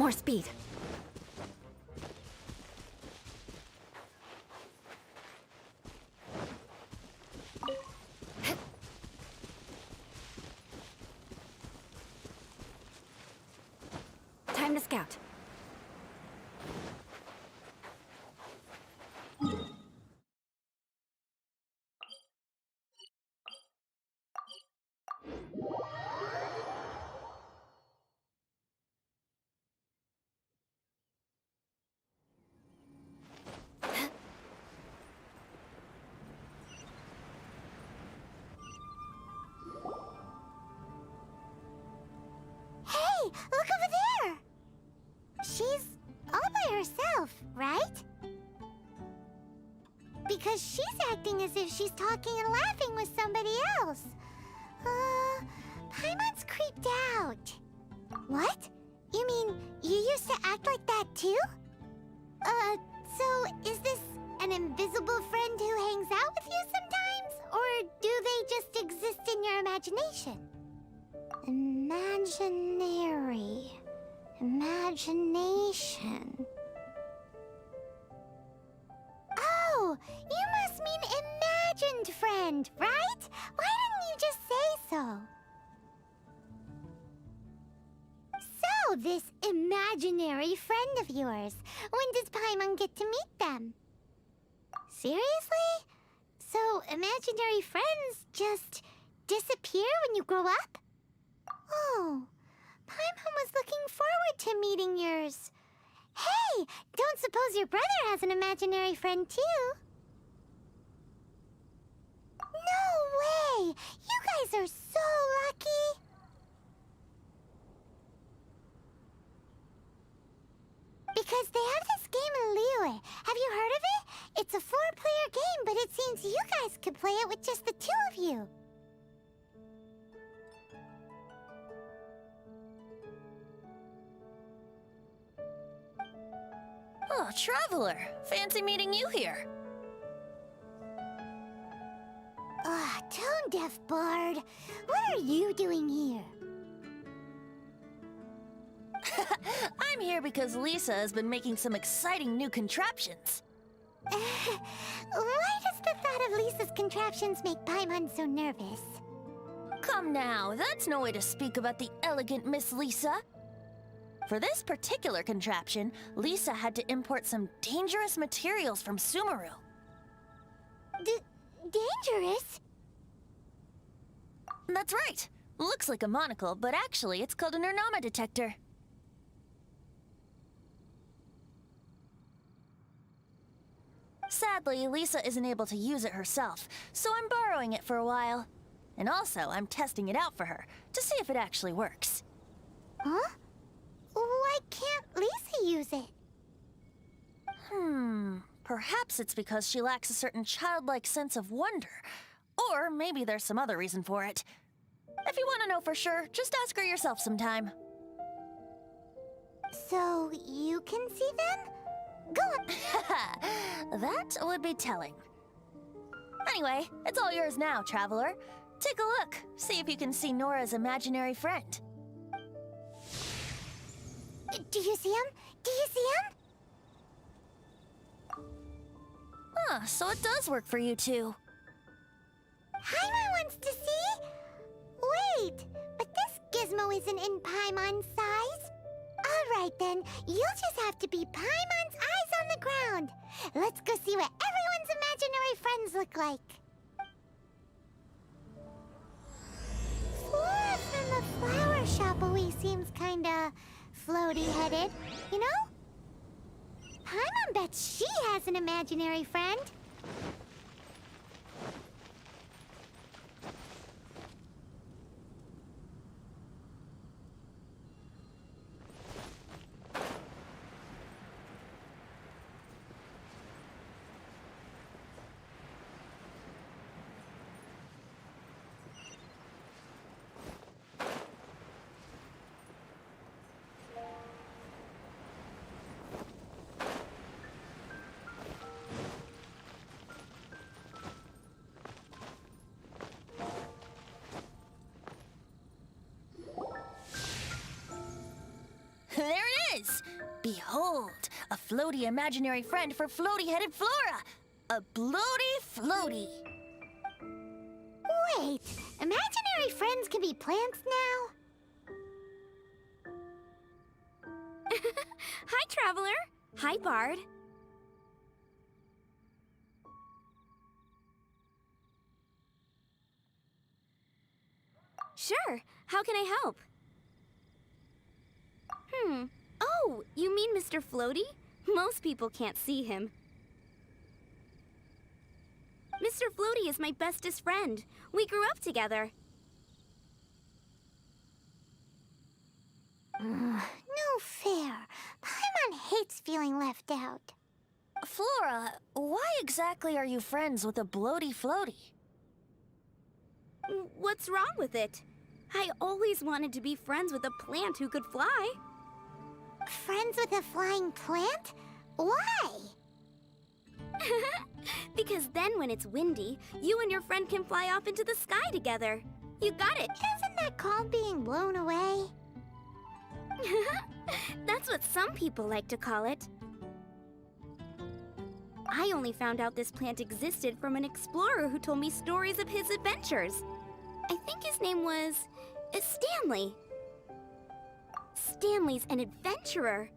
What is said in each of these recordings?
More speed. Time to scout. Hey, look over there! She's all by herself, right? Because she's acting as if she's talking and laughing with somebody else. Paimon's creeped out. What? You mean you used to act like that too? So is this an invisible friend who hangs out with you sometimes? Or do they just exist in your imagination? Imaginary. Imagination. Oh, you must mean imagined friend, right? Why didn't you just say so? So, this imaginary friend of yours, when does Paimon get to meet them? Seriously? So, imaginary friends just disappear when you grow up? Oh, Paimon was looking forward to meeting yours. Hey, don't suppose your brother has an imaginary friend too? No way! You guys are so lucky! Because they have this game in Liyue. Have you heard of it? It's a 4-player game, but it seems you guys could play it with just the 2 of you. Oh, Traveler! Fancy meeting you here. Tone deaf bard. What are you doing here? I'm here because Lisa has been making some exciting new contraptions. Why does the thought of Lisa's contraptions make Paimon so nervous? Come now, that's no way to speak about the elegant Miss Lisa. For this particular contraption, Lisa had to import some dangerous materials from Sumeru. Dangerous? That's right. Looks like a monocle, but actually it's called a Nernama detector. Sadly, Lisa isn't able to use it herself, so I'm borrowing it for a while. And also, I'm testing it out for her, to see if it actually works. Huh? Why can't Lisa use it? Perhaps it's because she lacks a certain childlike sense of wonder. Or maybe there's some other reason for it. If you want to know for sure, just ask her yourself sometime. So you can see them? Go on. That would be telling. Anyway, it's all yours now, Traveler. Take a look, see if you can see Nora's imaginary friend. Do you see him? Do you see him? Huh, so it does work for you two. Paimon wants to see? Wait, but this gizmo isn't in Paimon's size. Alright then, you'll just have to be Paimon's eyes on the ground. Let's go see what everyone's imaginary friends look like. Flora from the flower shop always seems kinda floaty-headed, you know? Paimon bets she has an imaginary friend. Behold, a floaty imaginary friend for floaty-headed Flora! A bloaty floaty! Wait, imaginary friends can be plants now? Hi, Traveler. Hi, Bard. Sure. How can I help? Oh, you mean Mr. Floaty? Most people can't see him. Mr. Floaty is my bestest friend. We grew up together. No fair. Paimon hates feeling left out. Flora, why exactly are you friends with a bloaty floaty? What's wrong with it? I always wanted to be friends with a plant who could fly. Friends with a flying plant? Why? Because then when it's windy, you and your friend can fly off into the sky together. You got it. Isn't that called being blown away? That's what some people like to call it. I only found out this plant existed from an explorer who told me stories of his adventures. I think his name was Stanley. Stanley's an adventurer.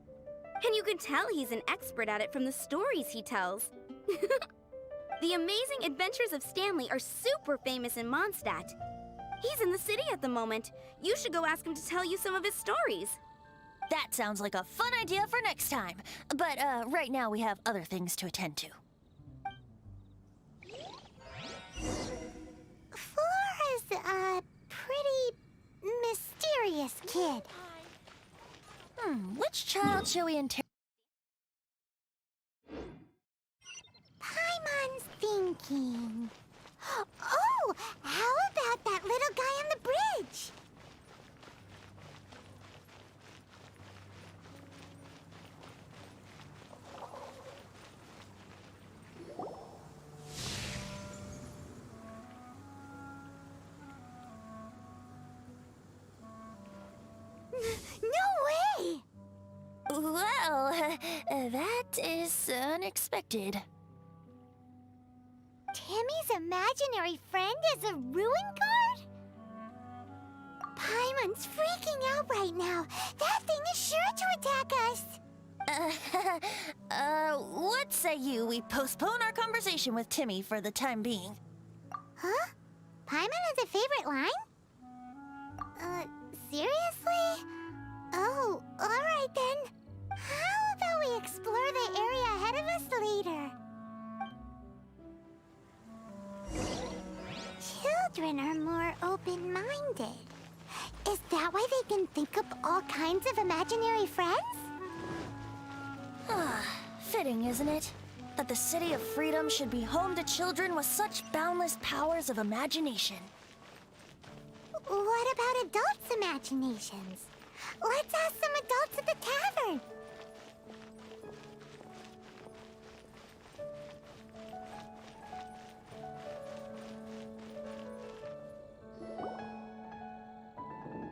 And you can tell he's an expert at it from the stories he tells. The amazing adventures of Stanley are super famous in Mondstadt. He's in the city at the moment. You should go ask him to tell you some of his stories. That sounds like a fun idea for next time. But right now we have other things to attend to. Flora's a pretty mysterious kid. Which child shall we interrogate? Paimon's thinking. Oh, how about that little guy on the bridge? No way! Well, that is unexpected. Timmy's imaginary friend is a ruin guard? Paimon's freaking out right now. That thing is sure to attack us. What say we postpone our conversation with Timmy for the time being? Huh? Paimon has a favorite line? Seriously? Oh, alright then. How about we explore the area ahead of us later? Children are more open-minded. Is that why they can think up all kinds of imaginary friends? Fitting, isn't it? That the City of Freedom should be home to children with such boundless powers of imagination. What about adults' imaginations? Let's ask some adults at the tavern.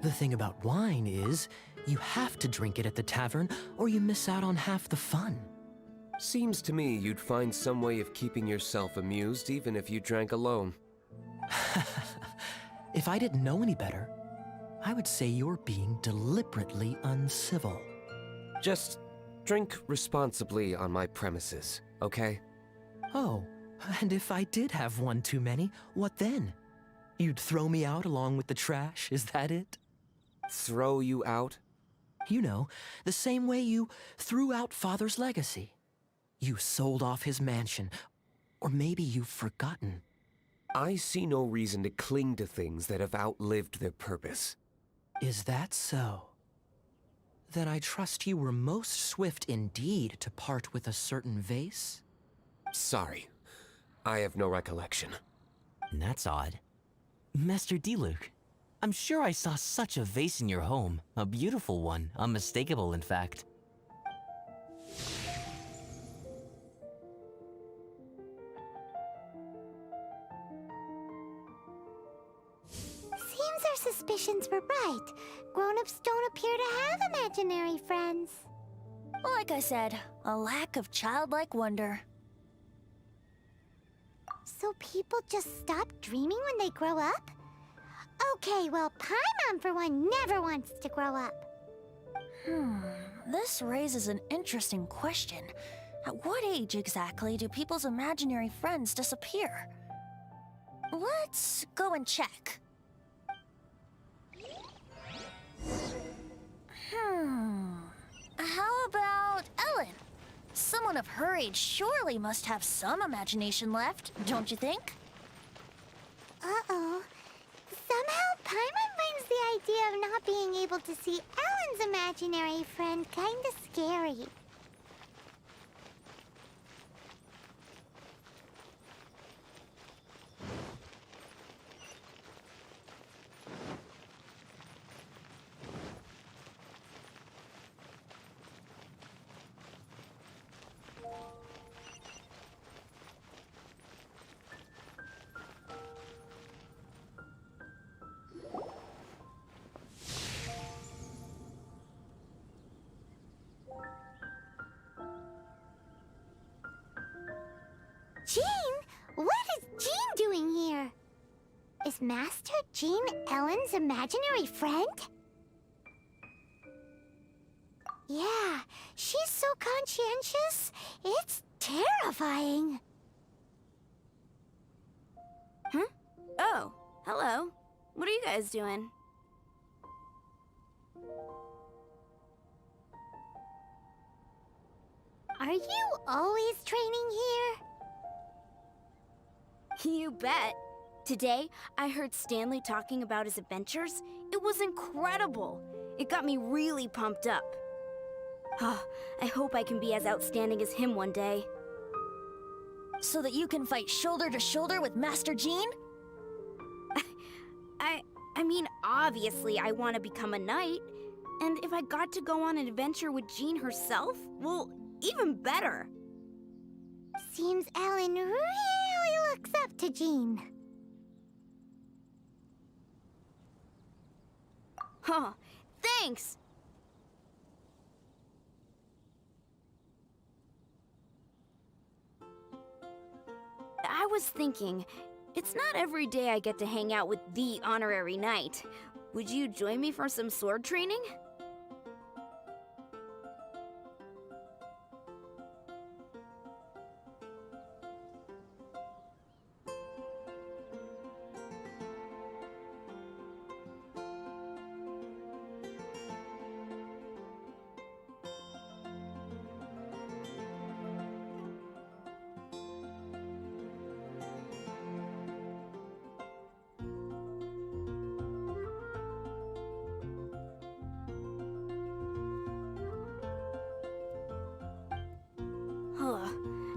The thing about wine is, you have to drink it at the tavern, or you miss out on half the fun. Seems to me you'd find some way of keeping yourself amused even if you drank alone. If I didn't know any better, I would say you're being deliberately uncivil. Just drink responsibly on my premises, okay? Oh, and if I did have one too many, what then? You'd throw me out along with the trash, is that it? Throw you out? You know, the same way you threw out Father's legacy. You sold off his mansion, or maybe you've forgotten. I see no reason to cling to things that have outlived their purpose. Is that so? Then I trust you were most swift indeed to part with a certain vase? Sorry, I have no recollection. That's odd. Master Diluc, I'm sure I saw such a vase in your home. A beautiful one, unmistakable in fact. Seems our suspicions were right. Grown-ups don't appear to have imaginary friends. Like I said, a lack of childlike wonder. So people just stop dreaming when they grow up? Okay, well, Paimon, for one, never wants to grow up. This raises an interesting question. At what age exactly do people's imaginary friends disappear? Let's go and check. How about Ellen? Someone of her age surely must have some imagination left, don't you think? Uh-oh. Somehow, Paimon finds the idea of not being able to see Ellen's imaginary friend kinda scary. Jean? What is Jean doing here? Is Master Jean Ellen's imaginary friend? Yeah, she's so conscientious. It's terrifying. Huh? Oh, hello. What are you guys doing? Are you always training here? You bet. Today, I heard Stanley talking about his adventures. It was incredible. It got me really pumped up. Oh, I hope I can be as outstanding as him one day. So that you can fight shoulder to shoulder with Master Jean? I mean, obviously I want to become a knight. And if I got to go on an adventure with Jean herself, well, even better. Seems Ellen really looks up to Jean. Huh, thanks! I was thinking, it's not every day I get to hang out with the honorary knight. Would you join me for some sword training?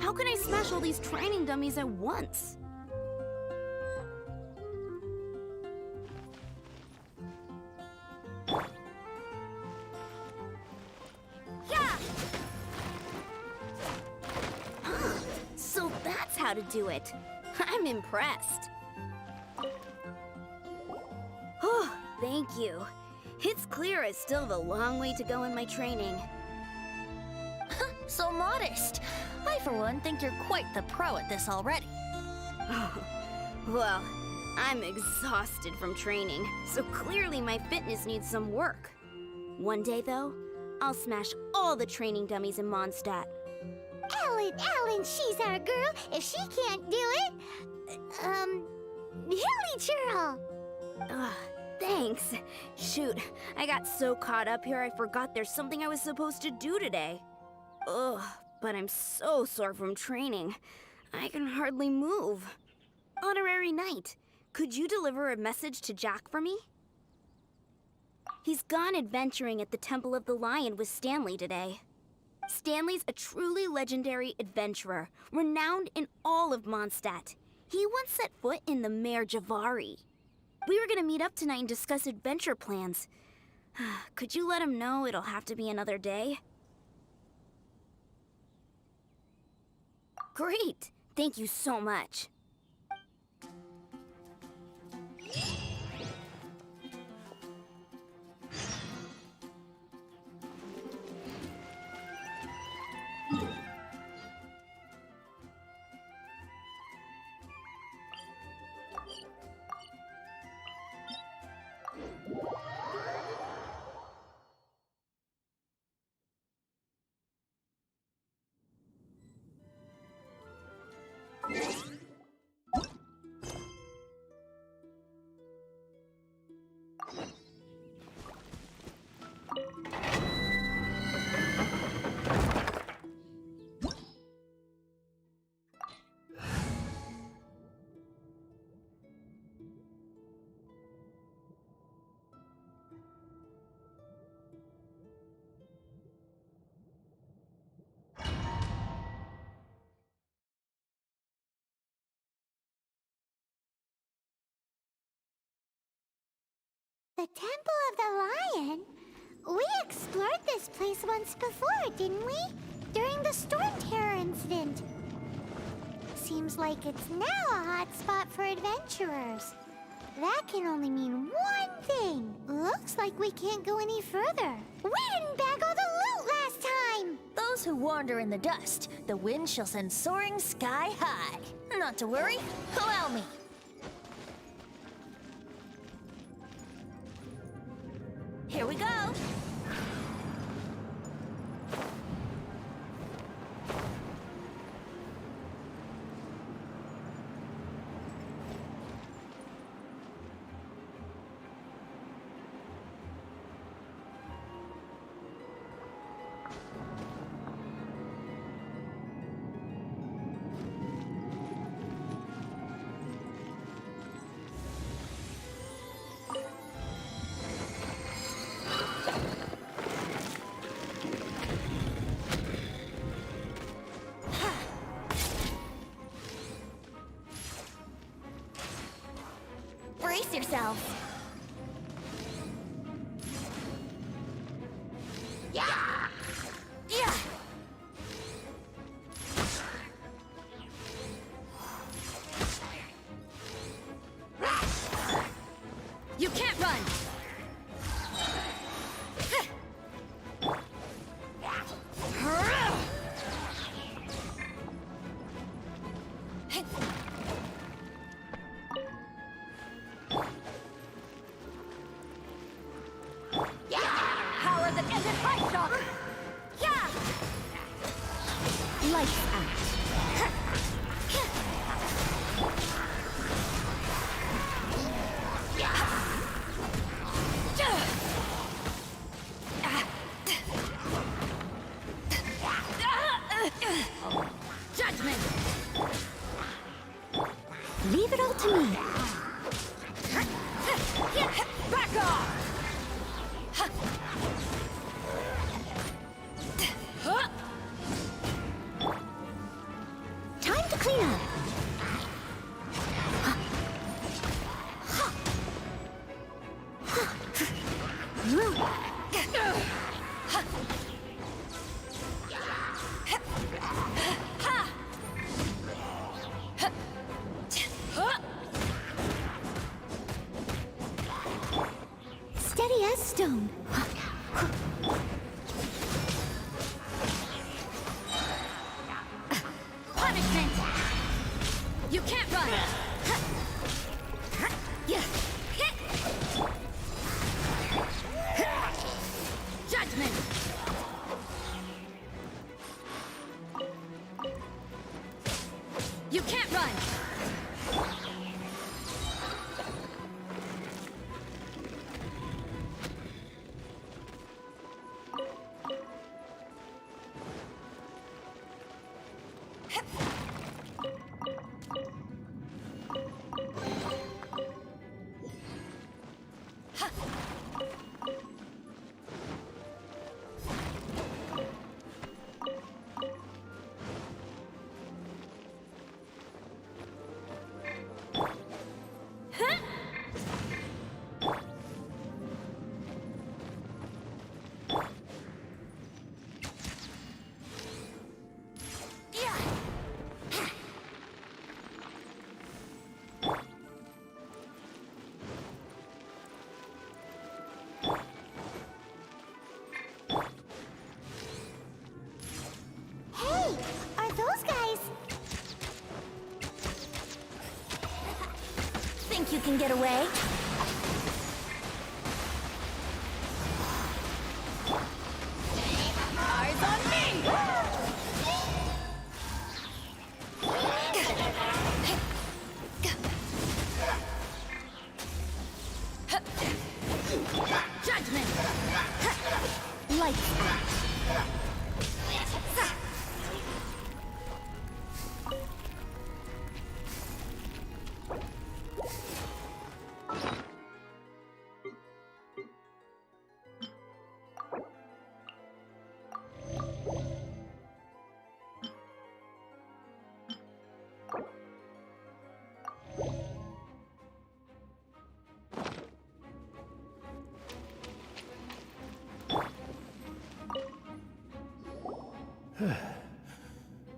How can I smash all these training dummies at once? Yeah! So that's how to do it. I'm impressed. Oh, thank you. It's clear I still have a long way to go in my training. So modest. I, for one, think you're quite the pro at this already. Oh, well, I'm exhausted from training, so clearly my fitness needs some work. One day, though, I'll smash all the training dummies in Mondstadt. Ellen, she's our girl. If she can't do it, Hilly Churl. Thanks. Shoot, I got so caught up here I forgot there's something I was supposed to do today. Ugh, but I'm so sore from training. I can hardly move. Honorary Knight, could you deliver a message to Jack for me? He's gone adventuring at the Temple of the Lion with Stanley today. Stanley's a truly legendary adventurer, renowned in all of Mondstadt. He once set foot in the Mare Javari. We were gonna meet up tonight and discuss adventure plans. Could you let him know it'll have to be another day? Great! Thank you so much. The Temple of the Lion? We explored this place once before, didn't we? During the Storm Terror incident. Seems like it's now a hot spot for adventurers. That can only mean one thing. Looks like we can't go any further. We didn't bag all the loot last time! Those who wander in the dust, the wind shall send soaring sky high. Not to worry, allow me. Here we go. Brace yourself. Yeah! Yeah! You can't run! Lights out. Judgment! Leave it all to me. Back off! Time to clean up. Steady as stone. Punishment! You can't run! Judgment! You can't run! Hey, are those guys... Think you can get away? Eyes on me! Judgment! Lights out.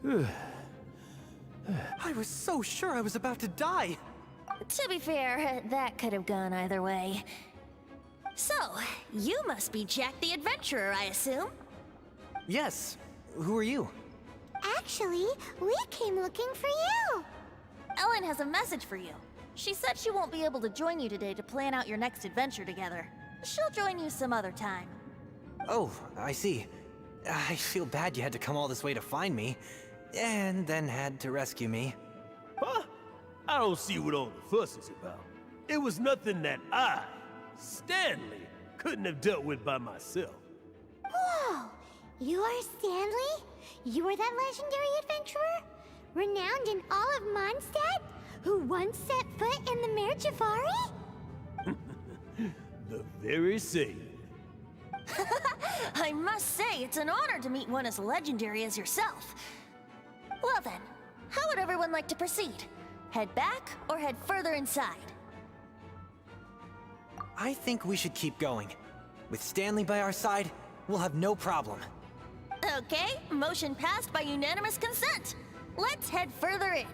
I was so sure I was about to die. To be fair, that could have gone either way. So, you must be Jack the Adventurer, I assume? Yes. Who are you? Actually, we came looking for you. Ellen has a message for you. She said she won't be able to join you today to plan out your next adventure together. She'll join you some other time. Oh, I see. I feel bad you had to come all this way to find me, and then had to rescue me. Huh? I don't see what all the fuss is about. It was nothing that I, Stanley, couldn't have dealt with by myself. Whoa! You are Stanley? You are that legendary adventurer? Renowned in all of Mondstadt? Who once set foot in the Mare Javari? The very same. I must say, it's an honor to meet one as legendary as yourself. Well then, how would everyone like to proceed? Head back or head further inside? I think we should keep going. With Stanley by our side, we'll have no problem. Okay, motion passed by unanimous consent. Let's head further in.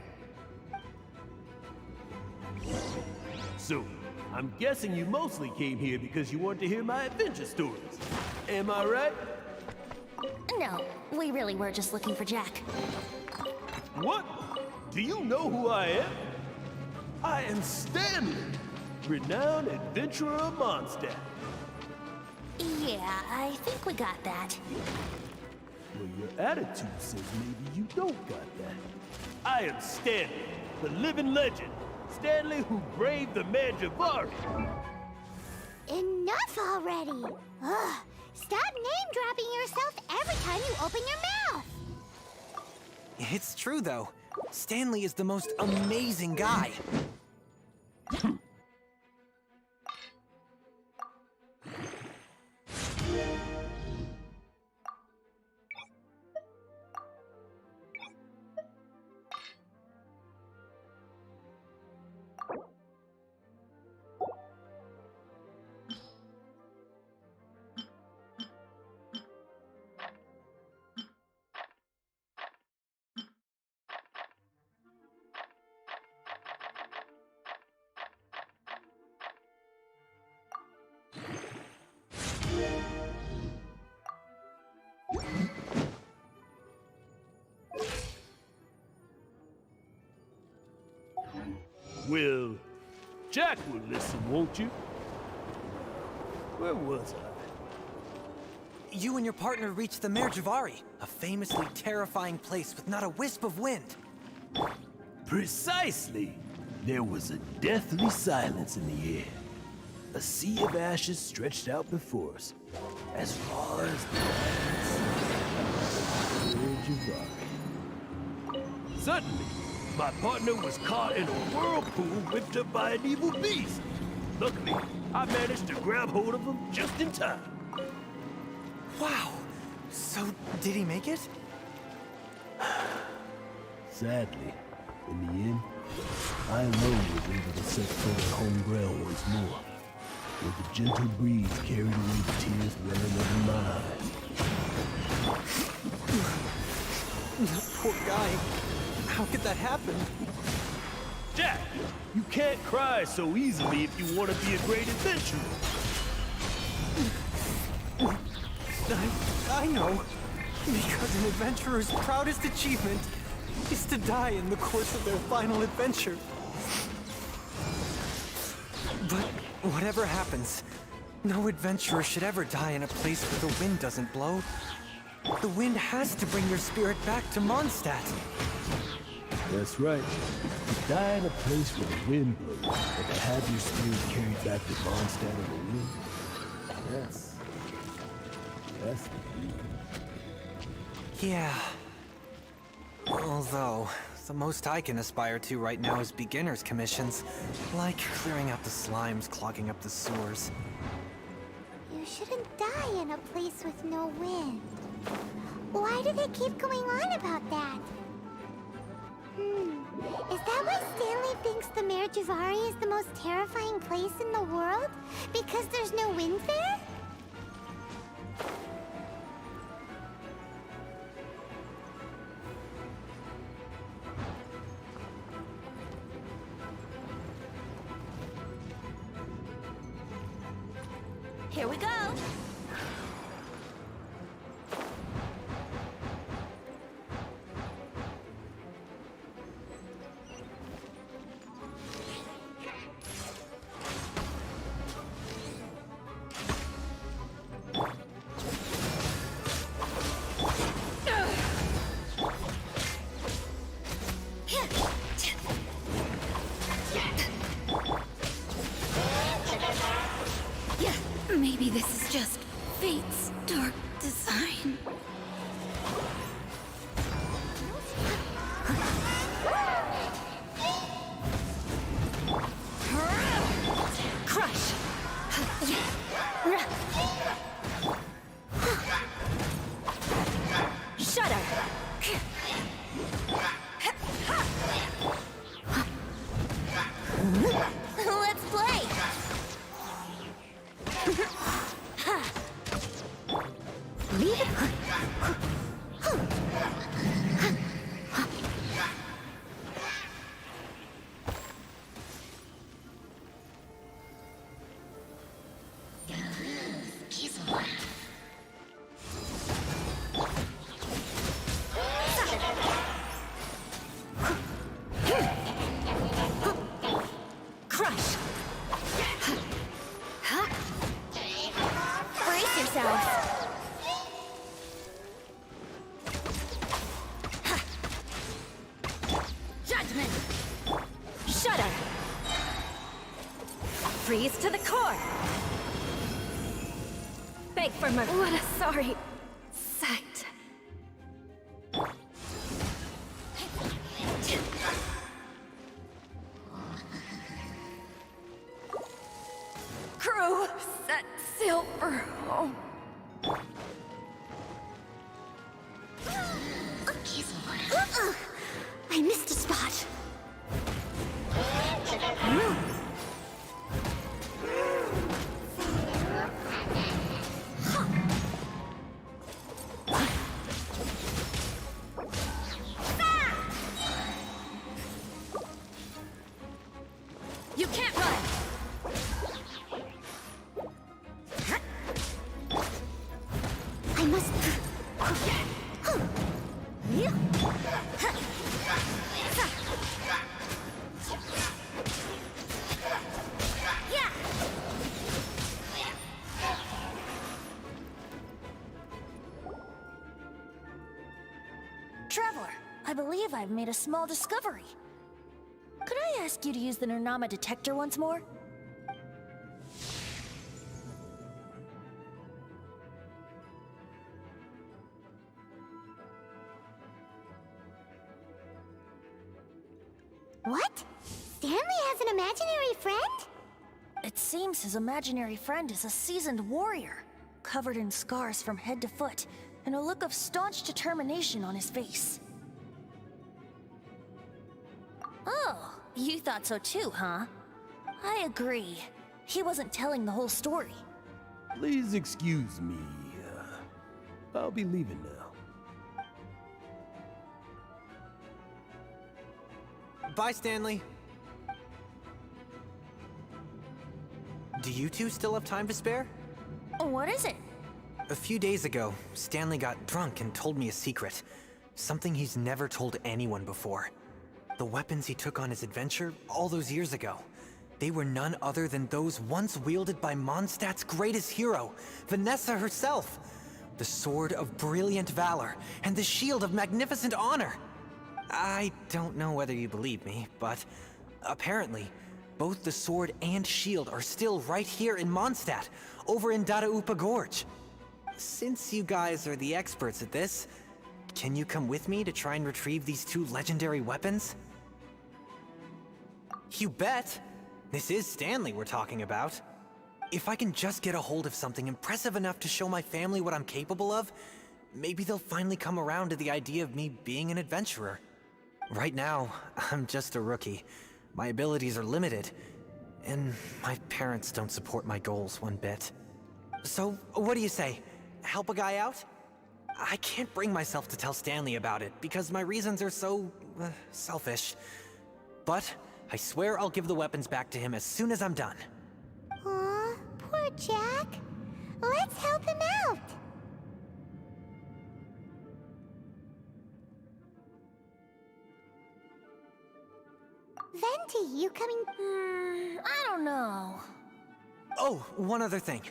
So, I'm guessing you mostly came here because you want to hear my adventure stories. Am I right? No, we really were just looking for Jack. What? Do you know who I am? I am Stanley, renowned adventurer of Mondstadt. Yeah, I think we got that. Well, your attitude says maybe you don't got that. I am Stanley, the living legend. Stanley who braved the Mare Javari. Enough already! Ugh! Stop name-dropping yourself every time you open your mouth! It's true, though. Stanley is the most amazing guy. Well, Jack will listen, won't you? Where was I? You and your partner reached the Mare Javari, a famously terrifying place with not a wisp of wind. Precisely! There was a deathly silence in the air. A sea of ashes stretched out before us, as far as the Javari. Suddenly, my partner was caught in a whirlpool whipped up by an evil beast. Luckily, I managed to grab hold of him just in time. Wow. So, did he make it? Sadly, in the end, I alone was able to set foot on home ground once more, where the gentle breeze carried away the tears welling up in my eyes. That poor guy. How could that happen? Jack, you can't cry so easily if you want to be a great adventurer. I know. Because an adventurer's proudest achievement is to die in the course of their final adventure. But whatever happens, no adventurer should ever die in a place where the wind doesn't blow. The wind has to bring your spirit back to Mondstadt. That's right. To die in a place where the wind blows, but to have your spirit carried back to Mondstadt in the wind, that's the dream. Yeah. Although, the most I can aspire to right now is beginner's commissions, like clearing out the slimes clogging up the sewers. You shouldn't die in a place with no wind. Why do they keep going on about that? Is that why Stanley thinks the Mare Javari is the most terrifying place in the world? Because there's no wind there? Here we go. Maybe this is just fate's dark design. Crush! Shudder! Let's play! Leave it. Crush! Brace yourself! Judgment! Shudder! Freeze to the core! Beg for mercy! What a sorry sight. Crew, set sail for home. I missed a spot. You can't run! I must. Traveler, I believe I've made a small discovery. Could I ask you to use the Nernama detector once more? What? Stanley has an imaginary friend? It seems his imaginary friend is a seasoned warrior, covered in scars from head to foot, and a look of staunch determination on his face. Oh, you thought so too, huh? I agree. He wasn't telling the whole story. Please excuse me. I'll be leaving now. Bye, Stanley. Do you two still have time to spare? What is it? A few days ago, Stanley got drunk and told me a secret. Something he's never told anyone before. The weapons he took on his adventure all those years ago. They were none other than those once wielded by Mondstadt's greatest hero, Vanessa herself. The Sword of Brilliant Valor and the Shield of Magnificent Honor. I don't know whether you believe me, but apparently, both the sword and shield are still right here in Mondstadt, over in Dadaupa Gorge. Since you guys are the experts at this, can you come with me to try and retrieve these two legendary weapons? You bet! This is Stanley we're talking about. If I can just get a hold of something impressive enough to show my family what I'm capable of, maybe they'll finally come around to the idea of me being an adventurer. Right now, I'm just a rookie. My abilities are limited, and my parents don't support my goals one bit. So, what do you say? Help a guy out? I can't bring myself to tell Stanley about it, because my reasons are so, selfish. But, I swear I'll give the weapons back to him as soon as I'm done. Aw, poor Jack. help him out. Venti, you coming? I don't know. Oh, one other thing.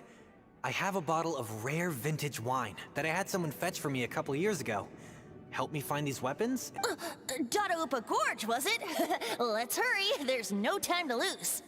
I have a bottle of rare vintage wine that I had someone fetch for me a couple years ago. Help me find these weapons? Dadaupa Gorge, was it? Let's hurry. There's no time to lose.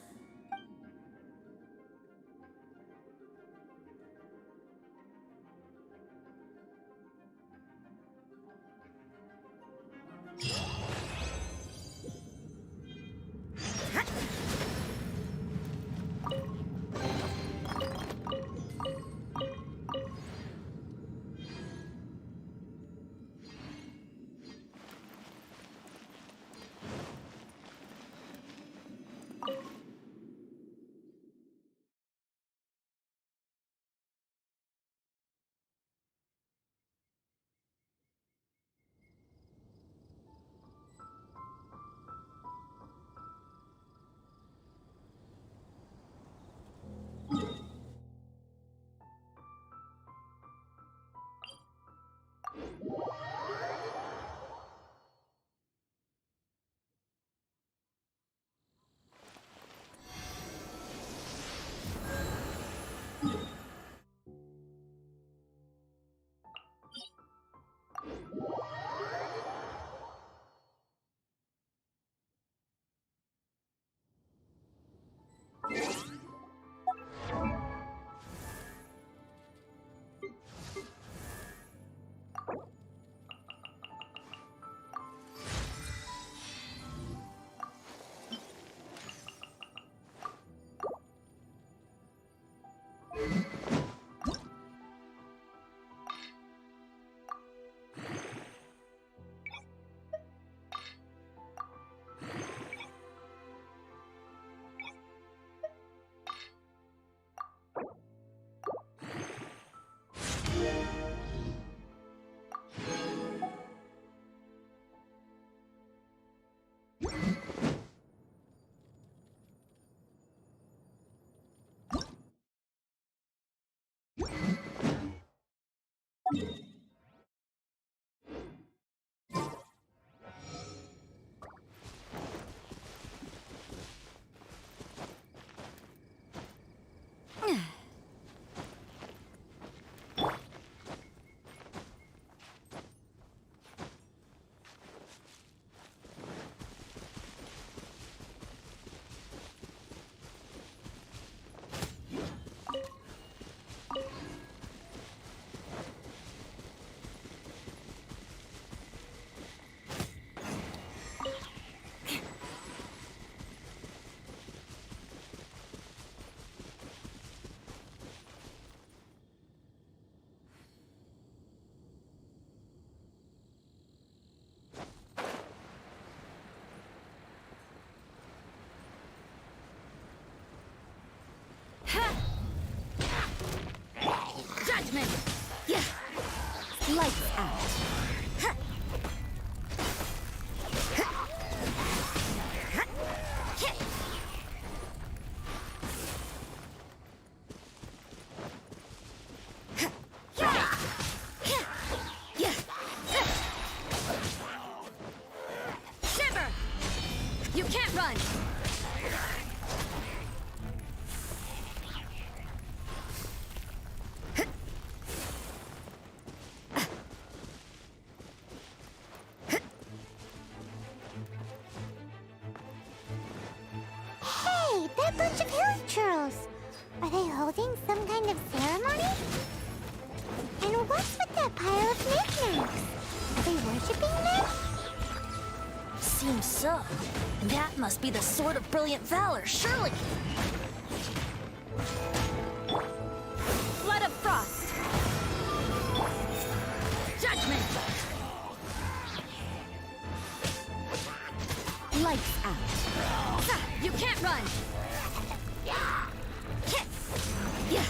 Judgment! Yeah. Lights out. Shiver! You can't run! Hey, that bunch of hill churls. Are they holding some kind of ceremony? And what's with that pile of knickknacks? Are they worshipping them? Seems so. That must be the Sword of Brilliant Valor, surely. Flood of Frost! Judgment! Lights out. Ha! You can't run! Yeah! Yeah!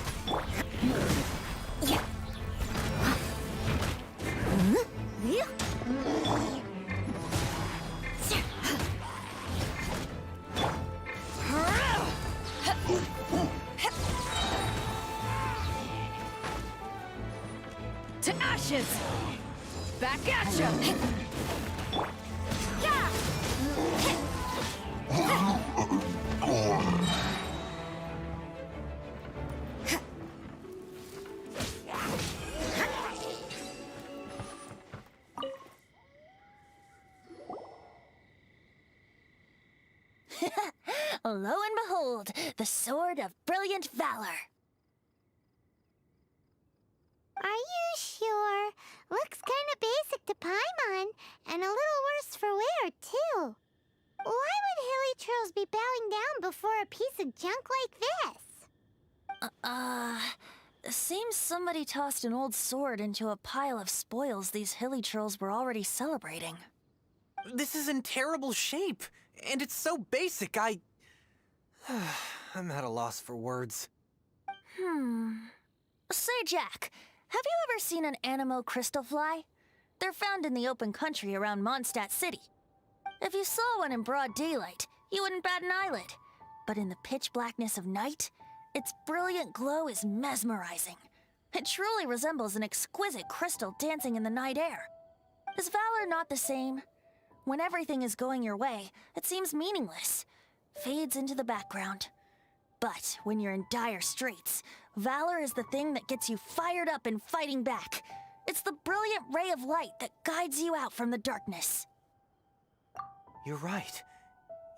ashes! Back at ya! Lo and behold, the Sword of Brilliant Valor. Are you sure? Looks kinda basic to Paimon, and a little worse for wear, too. Why would hilly churls be bowing down before a piece of junk like this? Seems somebody tossed an old sword into a pile of spoils these hilly trolls were already celebrating. This is in terrible shape, and it's so basic, I'm at a loss for words. Say, Jack, have you ever seen an Anemo crystal fly? They're found in the open country around Mondstadt City. If you saw one in broad daylight, you wouldn't bat an eyelid. But in the pitch blackness of night, its brilliant glow is mesmerizing. It truly resembles an exquisite crystal dancing in the night air. Is valor not the same? When everything is going your way, it seems meaningless, fades into the background. But when you're in dire straits, valor is the thing that gets you fired up and fighting back. It's the brilliant ray of light that guides you out from the darkness. You're right.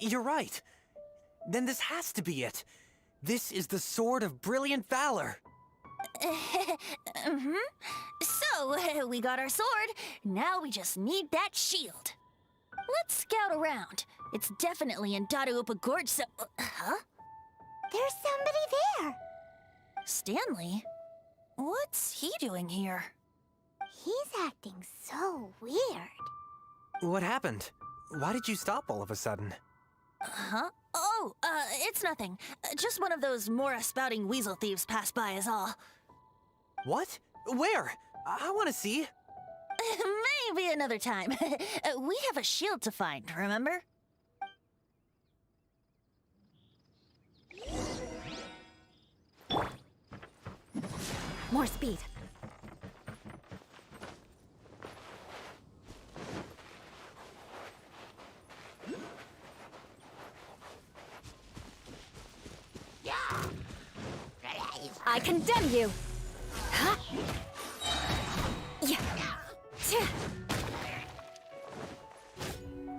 You're right. Then this has to be it. This is the Sword of Brilliant Valor. So, we got our sword. Now we just need that shield. Let's scout around. It's definitely in Dadaupa Gorge, so... Huh? There's somebody there. Stanley? What's he doing here? He's acting so weird. What happened? Why did you stop all of a sudden? Huh? Oh, it's nothing. Just one of those Mora-spouting weasel thieves passed by is all. What? Where? I want to see. Maybe another time. We have a shield to find, remember? More speed. I condemn you! Huh? Yeah. Tch.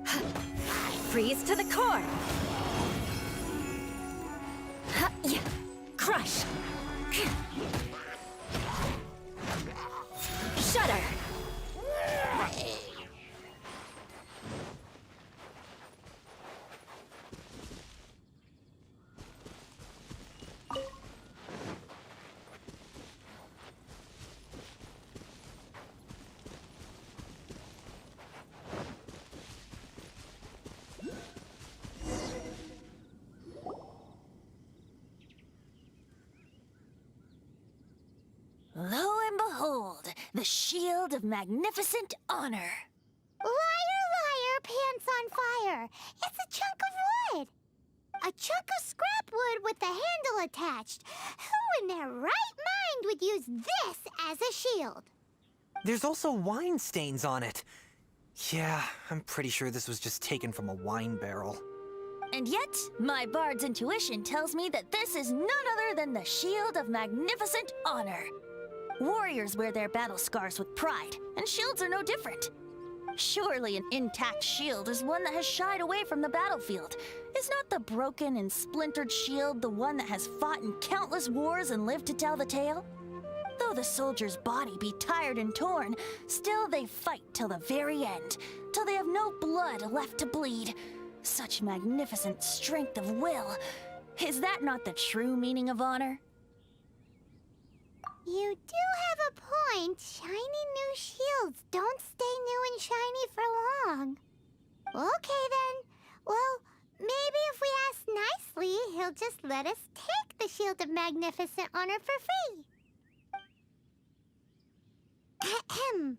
Huh. Freeze to the core! Huh. Yeah. Crush! Shudder! Lo and behold, the shield of magnificent honor. Liar, liar, pants on fire. It's a chunk of wood. A chunk of scrap wood with the handle attached. Who in their right mind would use this as a shield? There's also wine stains on it. Yeah, I'm pretty sure this was just taken from a wine barrel. And yet, my bard's intuition tells me that this is none other than the shield of magnificent honor. Warriors wear their battle scars with pride, and shields are no different. Surely an intact shield is one that has shied away from the battlefield. Is not the broken and splintered shield the one that has fought in countless wars and lived to tell the tale? Though the soldier's body be tired and torn, still they fight till the very end, till they have no blood left to bleed. Such magnificent strength of will. Is that not the true meaning of honor? You do have a point. Shiny new shields don't stay new and shiny for long. Okay then. Well, maybe if we ask nicely, he'll just let us take the Shield of Magnificent Honor for free. Ahem.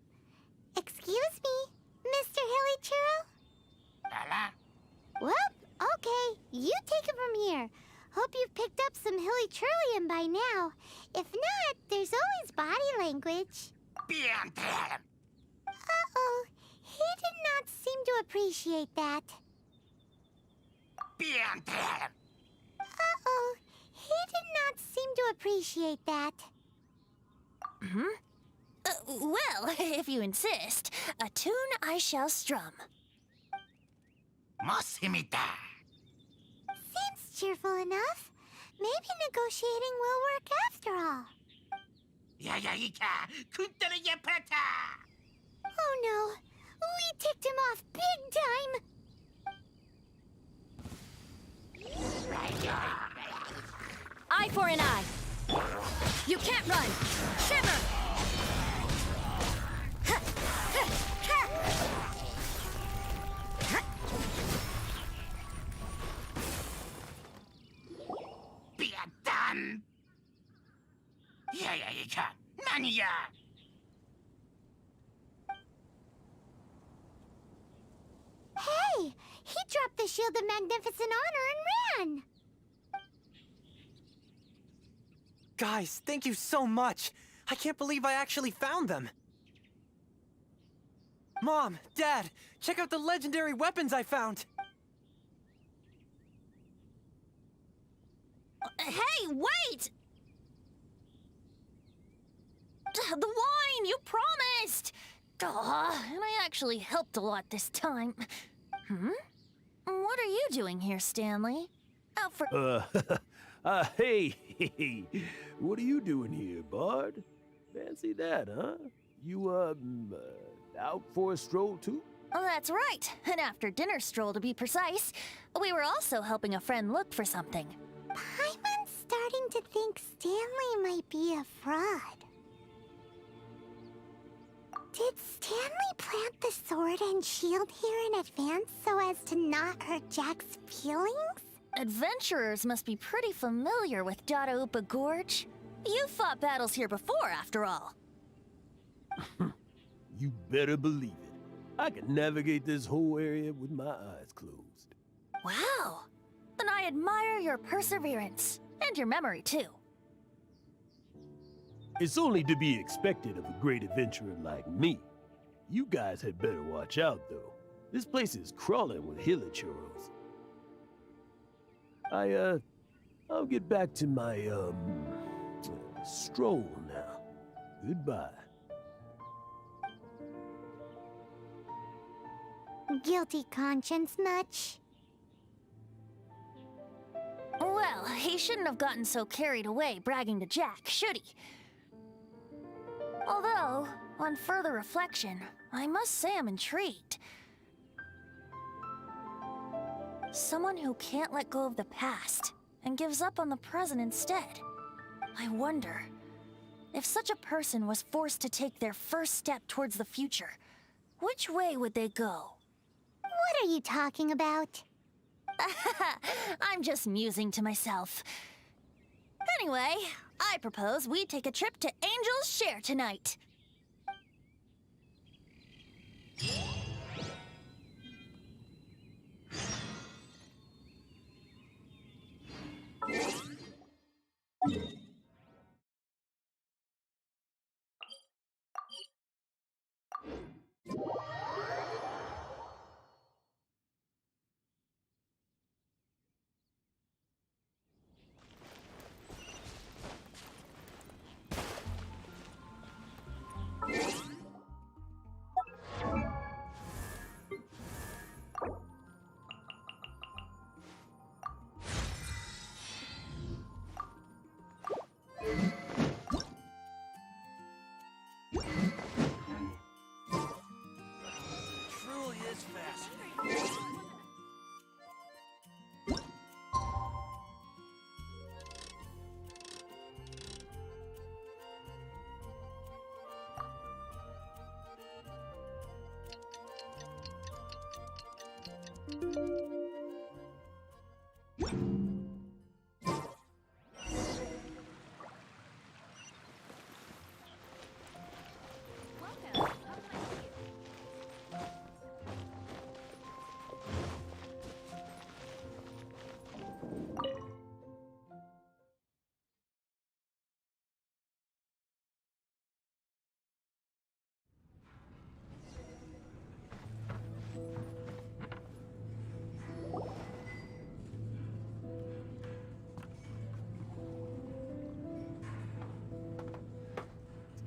Excuse me, Mr. Hilly Churl? Well, okay. You take it from here. Hope you've picked up some Hilly Churlian by now. If not, there's always body language. Uh-oh, he did not seem to appreciate that. Uh-oh, he did not seem to appreciate that. Well, if you insist, a tune I shall strum. Seems cheerful enough. Maybe negotiating will work after all. Oh no, we ticked him off big time. Eye for an eye. You can't run. Shiver! Hey, he dropped the Shield of Magnificent Honor and ran. Guys, thank you so much. I can't believe I actually found them. Mom, Dad, check out the legendary weapons I found. Hey, wait! The wine, you promised! Aw, and I actually helped a lot this time. What are you doing here, Stanley? Out for... Hey, what are you doing here, Bard? Fancy that, huh? You, out for a stroll too? Oh, that's right. An after-dinner stroll, to be precise. We were also helping a friend look for something. Paimon's starting to think Stanley might be a fraud. Did Stanley plant the sword and shield here in advance so as to not hurt Jack's feelings? Adventurers must be pretty familiar with Dadaupa Gorge. You fought battles here before, after all. You better believe it. I can navigate this whole area with my eyes closed. Wow. Then I admire your perseverance. And your memory, too. It's only to be expected of a great adventurer like me. You guys had better watch out, though. This place is crawling with hilichurros. I'll get back to my, stroll now. Goodbye. Guilty conscience much? Well, he shouldn't have gotten so carried away bragging to Jack, should he? Although, on further reflection, I must say I'm intrigued. Someone who can't let go of the past and gives up on the present instead. I wonder, if such a person was forced to take their first step towards the future, which way would they go? What are you talking about? I'm just musing to myself. Anyway, I propose we take a trip to Angel's Share tonight.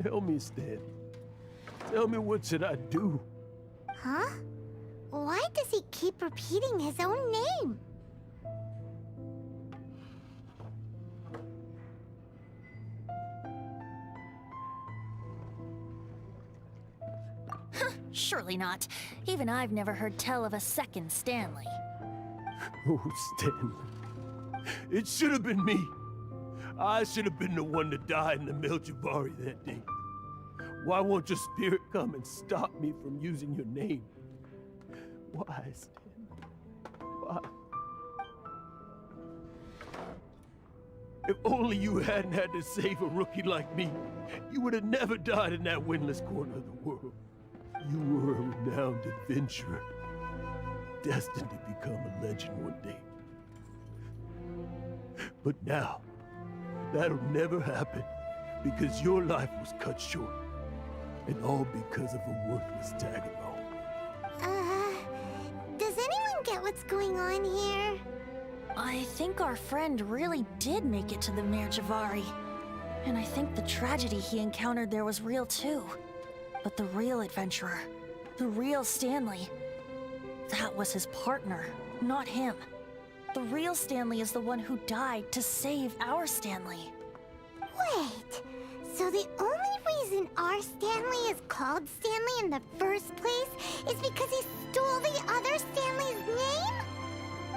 Tell me, Stan. Tell me, what should I do? Huh? Why does he keep repeating his own name? Surely not. Even I've never heard tell of a second Stanley. Oh, Stanley. It should have been me. I should have been the one to die in the Melchivari that day. Why won't your spirit come and stop me from using your name? Why, Stanley? Why? If only you hadn't had to save a rookie like me, you would have never died in that windless corner of the world. You were a renowned adventurer, destined to become a legend one day. But now, that'll never happen, because your life was cut short, and all because of a worthless tag-along. Does anyone get what's going on here? I think our friend really did make it to the Mirjavari. And I think the tragedy he encountered there was real too. But the real adventurer, the real Stanley, that was his partner, not him. The real Stanley is the one who died to save our Stanley. Wait, so the only reason our Stanley is called Stanley in the first place is because he stole the other Stanley's name?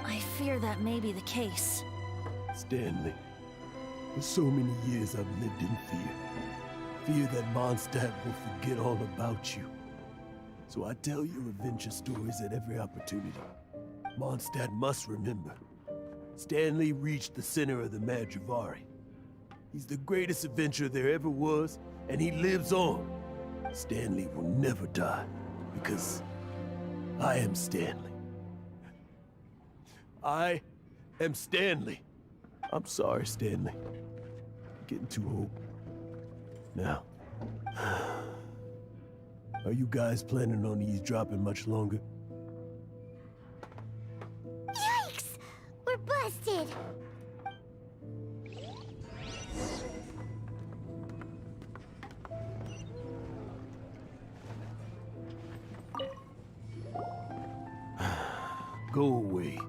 I fear that may be the case. Stanley, for so many years I've lived in fear. Fear that Mondstadt will forget all about you. So I tell your adventure stories at every opportunity. Mondstadt must remember. Stanley reached the center of the Madrivari. He's the greatest adventurer there ever was, and he lives on. Stanley will never die, because I am Stanley. I am Stanley. I'm sorry, Stanley. I'm getting too old. Now, are you guys planning on eavesdropping much longer? Yikes! We're busted! Go away.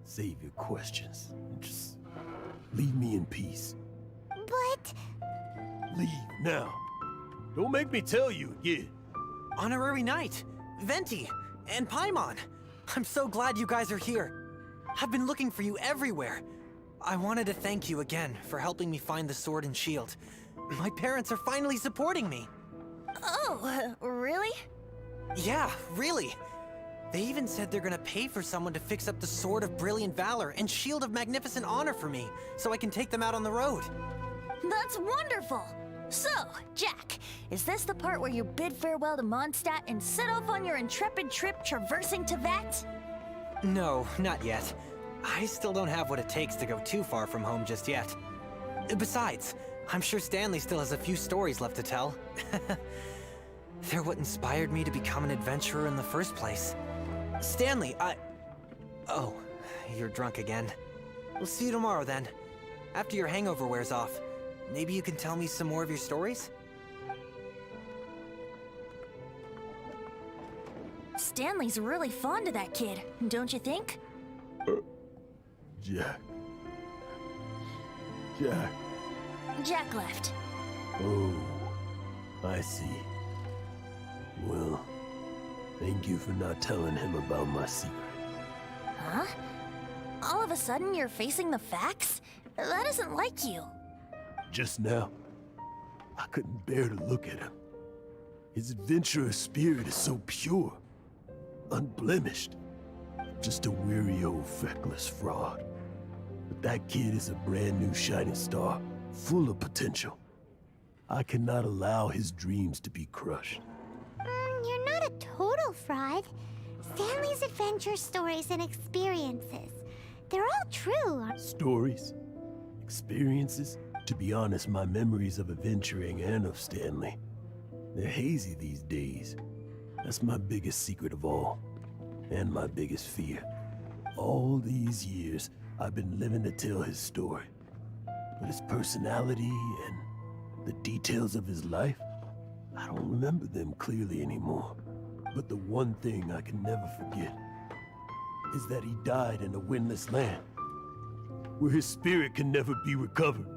Save your questions. Just leave me in peace. But... Leave now. Don't make me tell you again. Honorary Knight, Venti, and Paimon. I'm so glad you guys are here. I've been looking for you everywhere. I wanted to thank you again for helping me find the sword and shield. My parents are finally supporting me. Oh, really? Yeah, really. They even said they're gonna pay for someone to fix up the Sword of Brilliant Valor and Shield of Magnificent Honor for me, so I can take them out on the road. That's wonderful! So, Jack, is this the part where you bid farewell to Mondstadt and set off on your intrepid trip traversing Teyvat? No, not yet. I still don't have what it takes to go too far from home just yet. Besides, I'm sure Stanley still has a few stories left to tell. They're what inspired me to become an adventurer in the first place. Stanley, Oh, you're drunk again. We'll see you tomorrow then. After your hangover wears off. Maybe you can tell me some more of your stories? Stanley's really fond of that kid, don't you think? Jack. Jack. Jack left. Oh, I see. Well, thank you for not telling him about my secret. Huh? All of a sudden you're facing the facts? That isn't like you. Just now, I couldn't bear to look at him. His adventurous spirit is so pure, unblemished. Just a weary old feckless fraud. But that kid is a brand new shining star, full of potential. I cannot allow his dreams to be crushed. You're not a total fraud. Stanley's adventure stories and experiences, they're all true. Stories? Experiences? To be honest, my memories of adventuring and of Stanley, they're hazy these days. That's my biggest secret of all, and my biggest fear. All these years, I've been living to tell his story. But his personality and The details of his life? I don't remember them clearly anymore. But the one thing I can never forget is that he died in a windless land, where his spirit can never be recovered.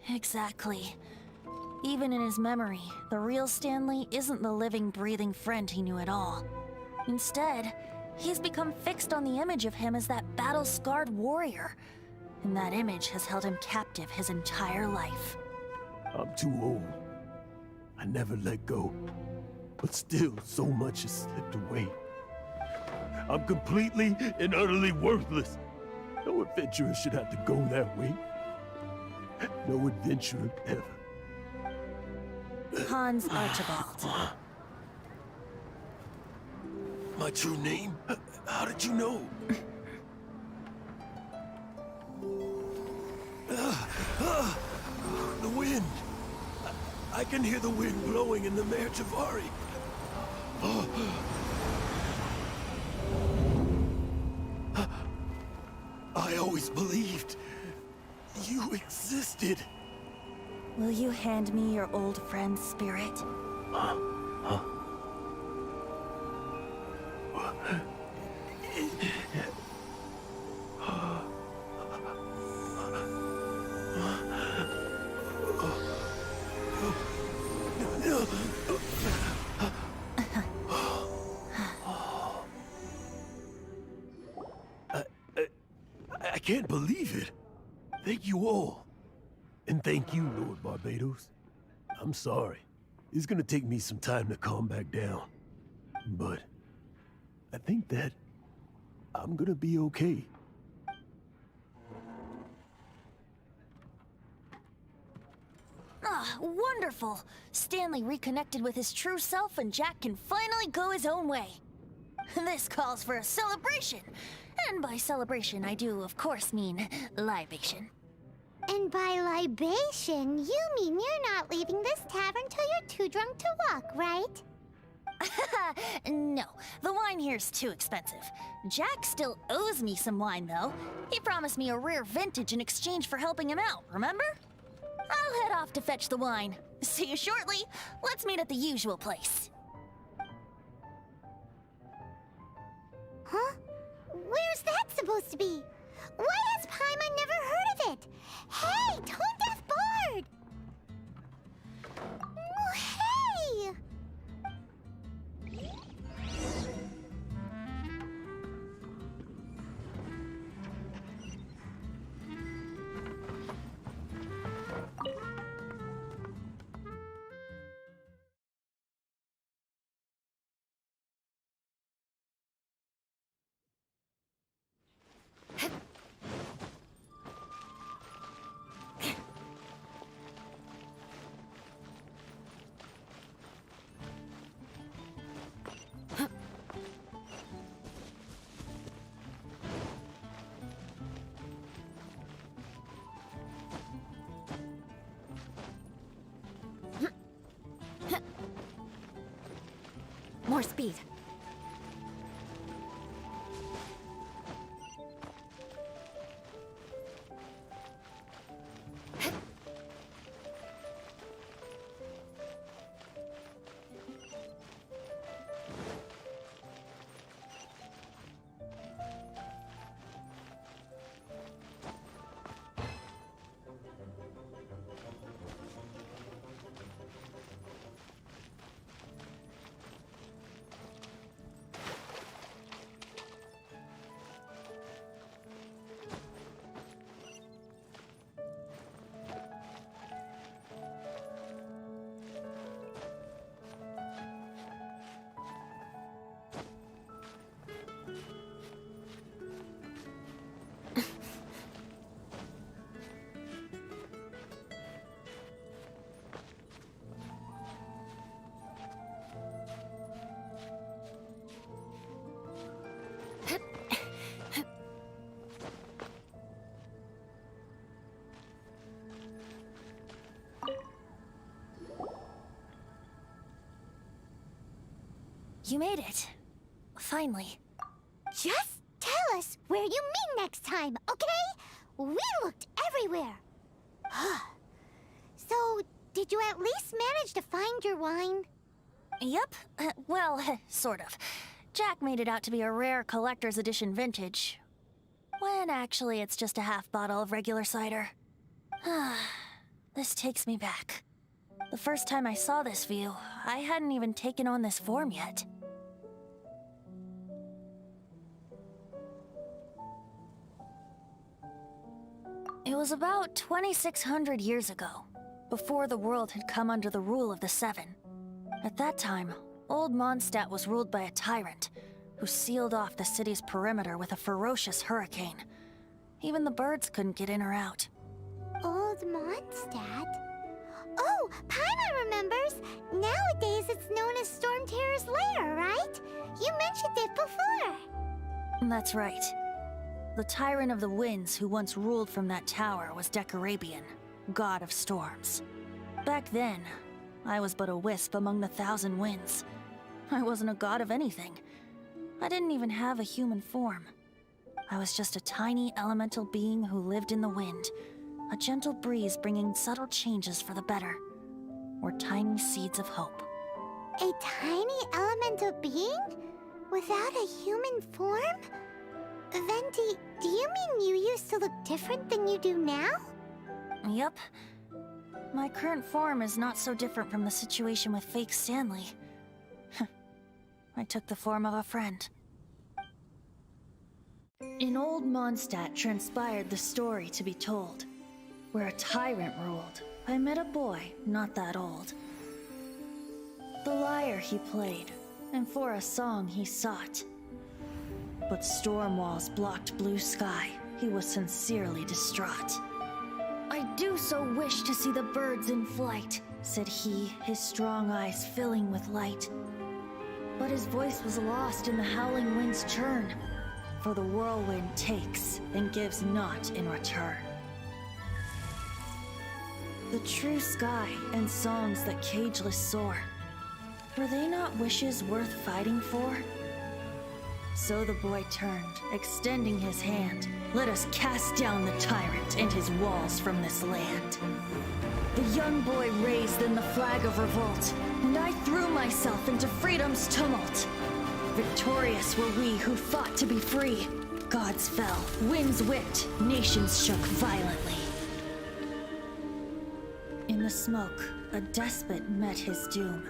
Exactly. Even in his memory, the real Stanley isn't the living, breathing friend he knew at all. Instead, he's become fixed on the image of him as that battle-scarred warrior. And that image has held him captive his entire life. I'm too old. I never let go. But still, so much has slipped away. I'm completely and utterly worthless. No adventurer should have to go that way. No adventurer ever. Hans Archibald. My true name? How did you know? The wind. I can hear the wind blowing in the Mare Javari. I always believed you existed. Will you hand me your old friend's spirit? I can't believe it. Thank you all. And thank you, Lord Barbados. I'm sorry. It's gonna take me some time to calm back down. But I think that I'm gonna be okay. Ah, wonderful! Stanley reconnected with his true self and Jack can finally go his own way. This calls for a celebration. And by celebration, I do, of course, mean libation. And by libation, you mean you're not leaving this tavern till you're too drunk to walk, right? No, the wine here's too expensive. Jack still owes me some wine, though. He promised me a rare vintage in exchange for helping him out, remember? I'll head off to fetch the wine. See you shortly. Let's meet at the usual place. Huh? Where's that supposed to be? Why has Paimon never heard of it? Hey, Tone Deaf Bard! Oh, hey! More speed. You made it. Finally. Just tell us where you meet next time, okay? We looked everywhere. So, did you at least manage to find your wine? Yep. Well, sort of. Jack made it out to be a rare collector's edition vintage, when actually it's just a half bottle of regular cider. This takes me back. The first time I saw this view, I hadn't even taken on this form yet. It was about 2,600 years ago, before the world had come under the rule of the Seven. At that time, old Mondstadt was ruled by a tyrant, who sealed off the city's perimeter with a ferocious hurricane. Even the birds couldn't get in or out. Old Mondstadt? Oh, Paimon remembers! Nowadays it's known as Storm Terror's lair, right? You mentioned it before. That's right. The Tyrant of the Winds who once ruled from that tower was Decarabian, god of storms. Back then, I was but a wisp among the thousand winds. I wasn't a god of anything. I didn't even have a human form. I was just a tiny elemental being who lived in the wind, a gentle breeze bringing subtle changes for the better, or tiny seeds of hope. A tiny elemental being? Without a human form? Venti, do you mean you used to look different than you do now? Yep. My current form is not so different from the situation with fake Stanley. I took the form of a friend. In old Mondstadt transpired the story to be told. Where a tyrant ruled, I met a boy not that old. The lyre he played, and for a song he sought. But storm walls blocked blue sky. He was sincerely distraught. I do so wish to see the birds in flight, said he, his strong eyes filling with light. But his voice was lost in the howling wind's churn, for the whirlwind takes and gives not in return. The true sky and songs that cageless soar, were they not wishes worth fighting for? So the boy turned, extending his hand. Let us cast down the tyrant and his walls from this land. The young boy raised then the flag of revolt, and I threw myself into freedom's tumult. Victorious were we who fought to be free. Gods fell, winds whipped, nations shook violently. In the smoke, a despot met his doom.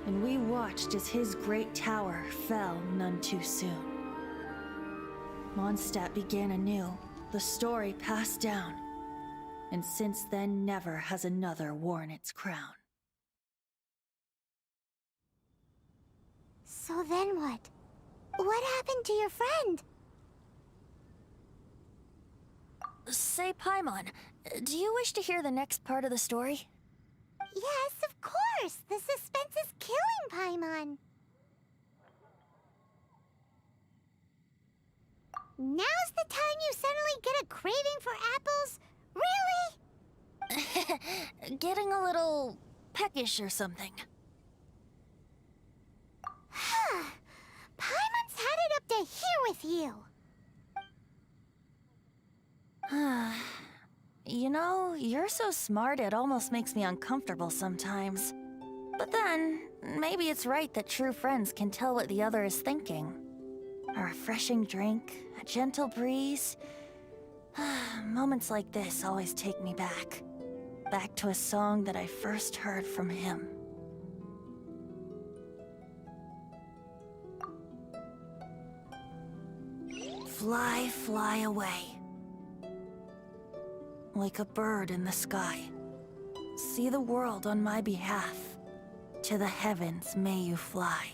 And we watched as his great tower fell none too soon. Mondstadt began anew, the story passed down, and since then never has another worn its crown. So then what? What happened to your friend? Say, Paimon, do you wish to hear the next part of the story? Yes, of course! The suspense is killing Paimon! Now's the time you suddenly get a craving for apples? Really? Getting a little peckish or something. Paimon's had it up to here with you! You know, you're so smart it almost makes me uncomfortable sometimes. But then, maybe it's right that true friends can tell what the other is thinking. A refreshing drink, a gentle breeze. Moments like this always take me back. Back to a song that I first heard from him. Fly, fly away. Like a bird in the sky. See the world on my behalf. To the heavens may you fly.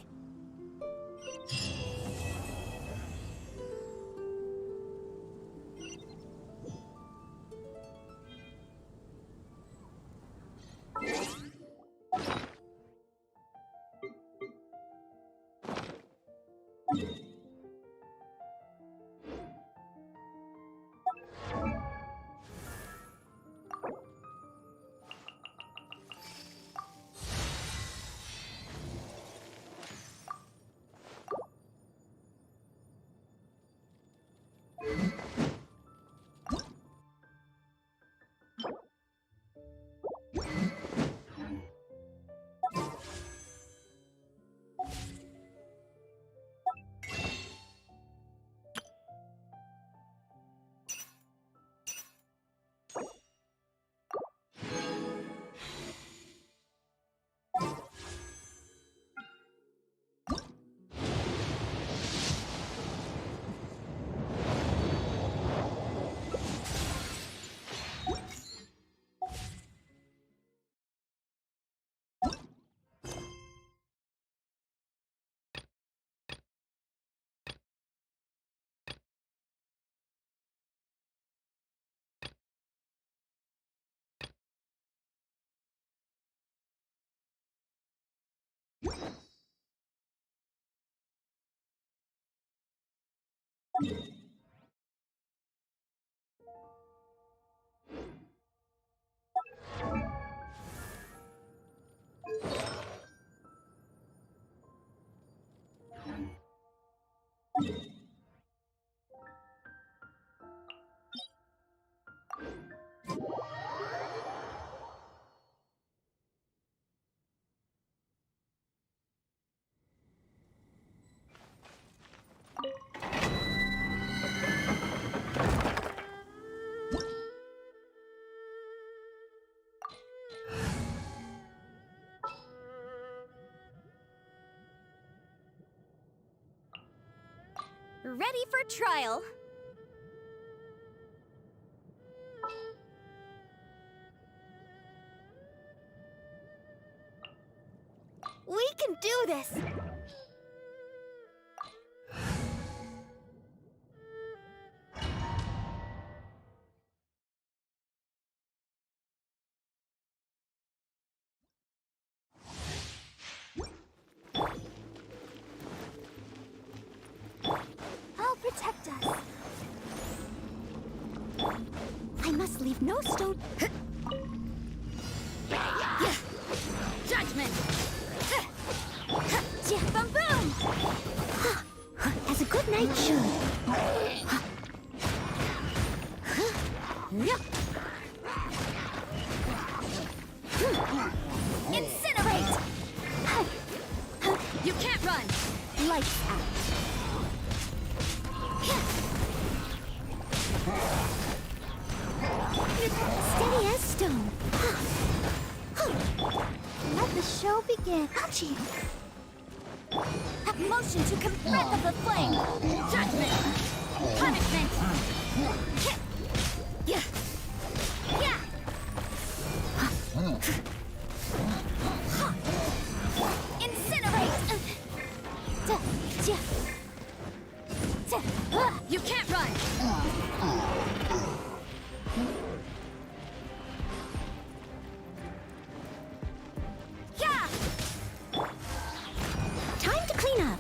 Ready for trial. We can do this! I'll protect us. I must leave no stone. Judgment! Bum boom! As a good knight should. Incinerate! You can't run! Lights out. Steady as stone. Let the show begin. Ouchie! Have motion to breath of the flame! Judgment! Punishment! Yeah. Yeah. Incinerate! You can't run! Yeah. Time to clean up.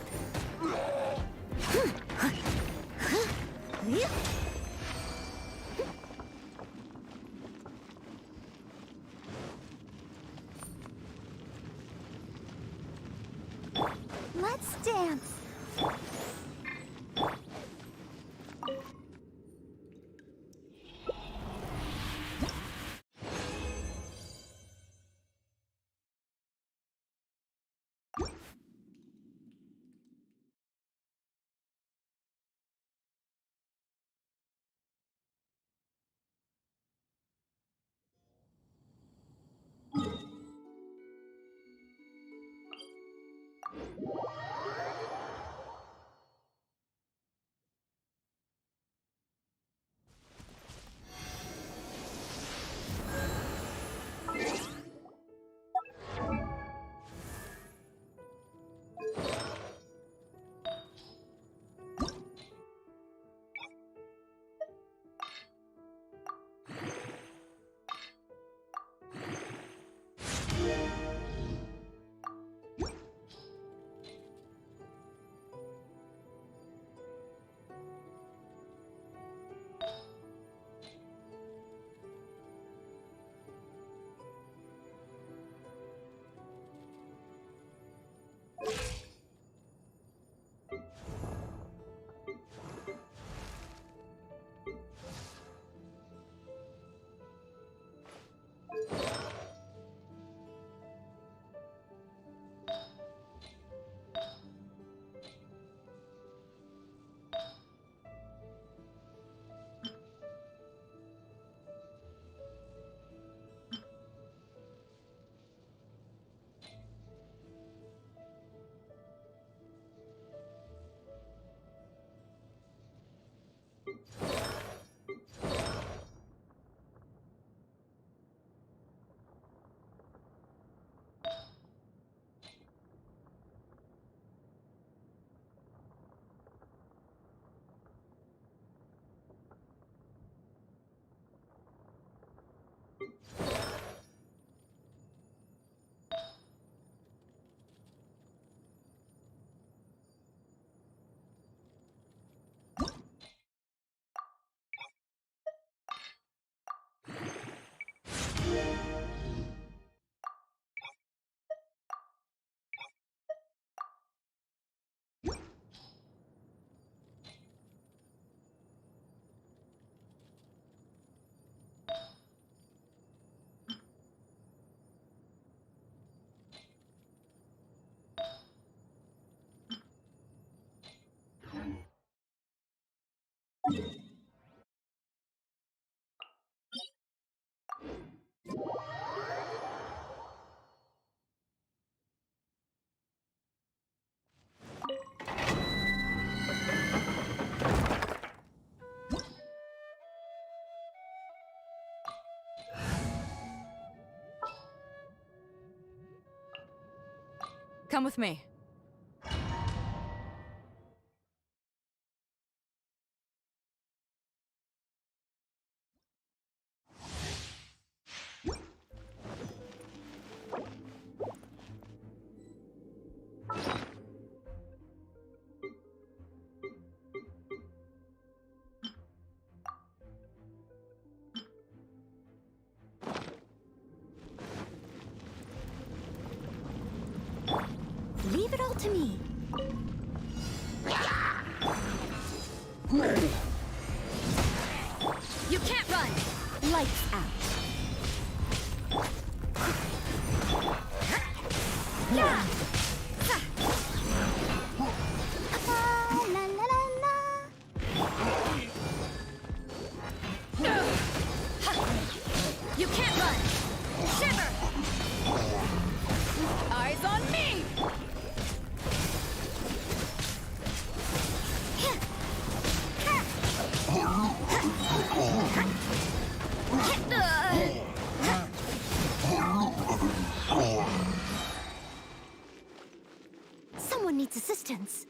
Let's dance. Come with me. Leave it all to me. You can't run! Lights out. Yeah! La la la la. You can't run! Shiver! Eyes on me! Someone needs assistance.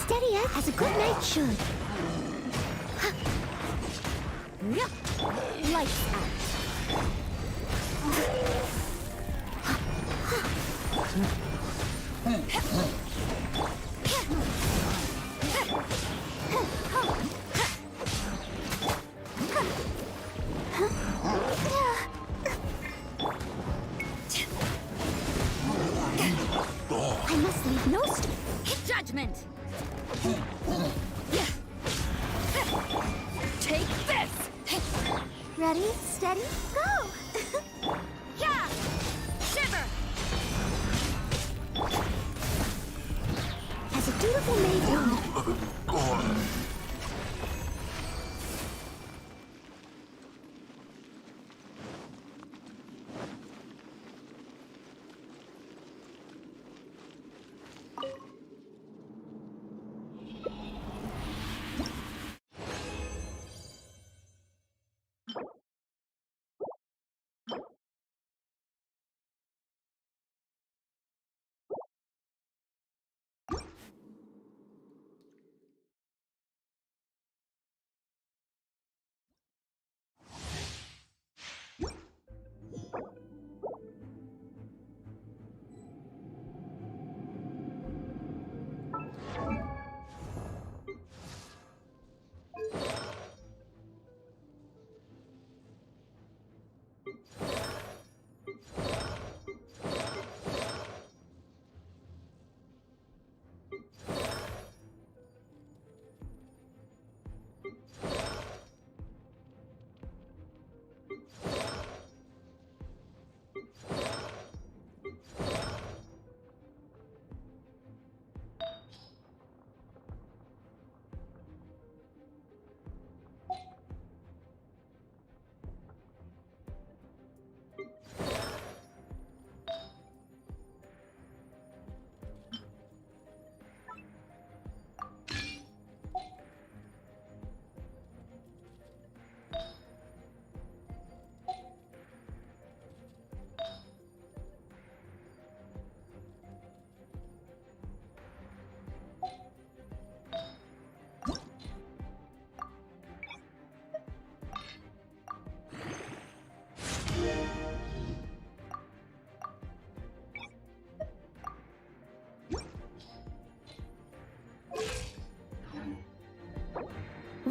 Steady Ed has a good night should. Lights out. I must leave no Judgment! Take this! Ready, steady, go! Yeah! Shiver! As a dutiful maid,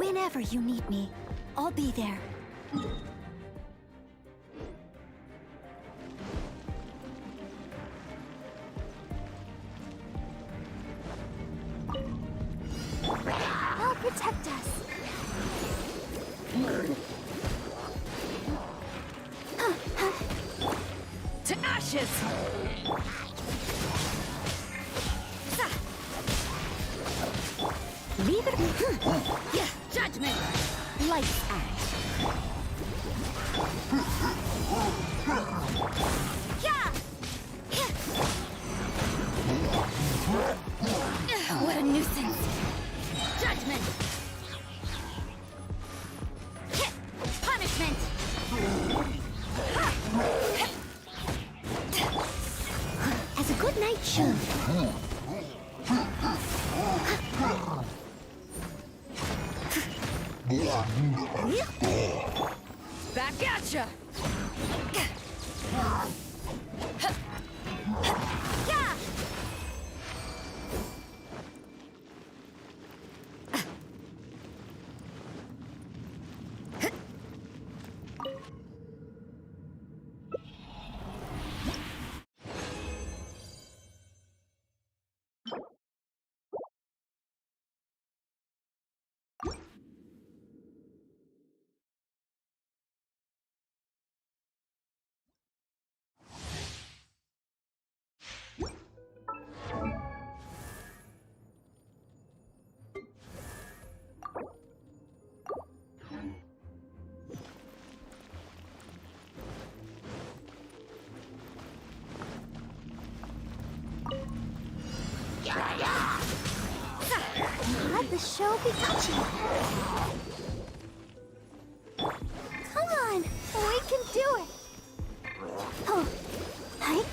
Whenever you need me, I'll be there. I'll protect us. To ashes! Leave it. Yeah, judgment! Light ash. What a nuisance! Judgment! Punishment! As a good knight should. Back at ya! Let the show be touching. Come on, we can do it. Oh, hi.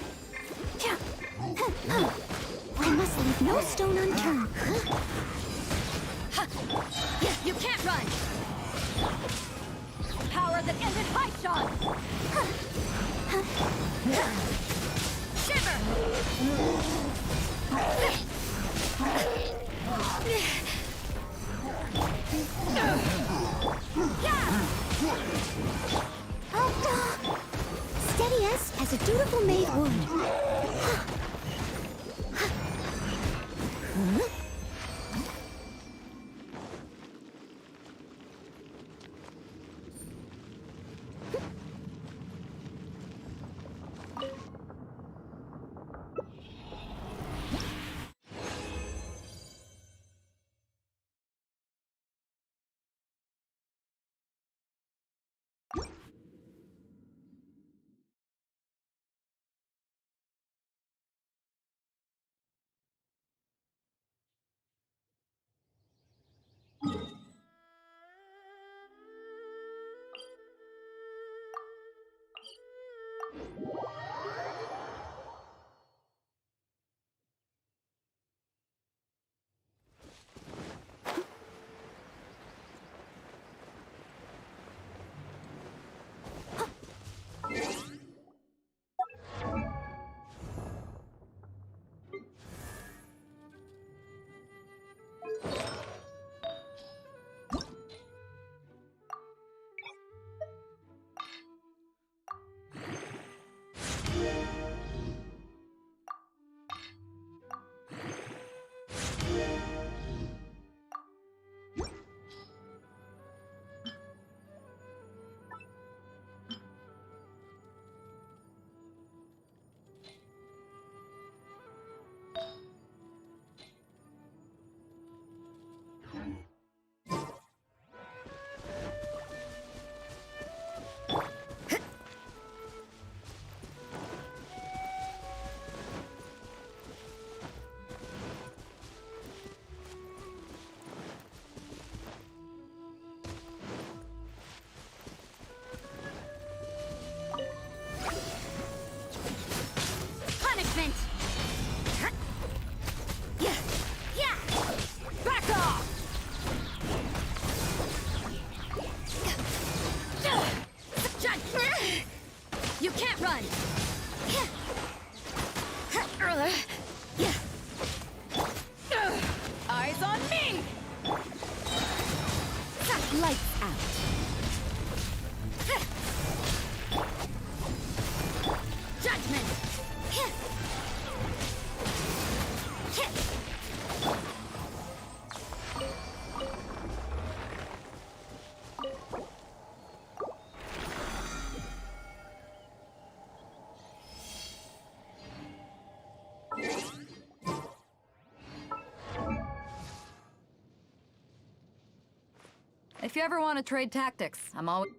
I must leave no stone unturned. Yeah, you can't run! Power that ended Python! Shiver! Steady as a dutiful maid would. If you ever want to trade tactics, I'm always...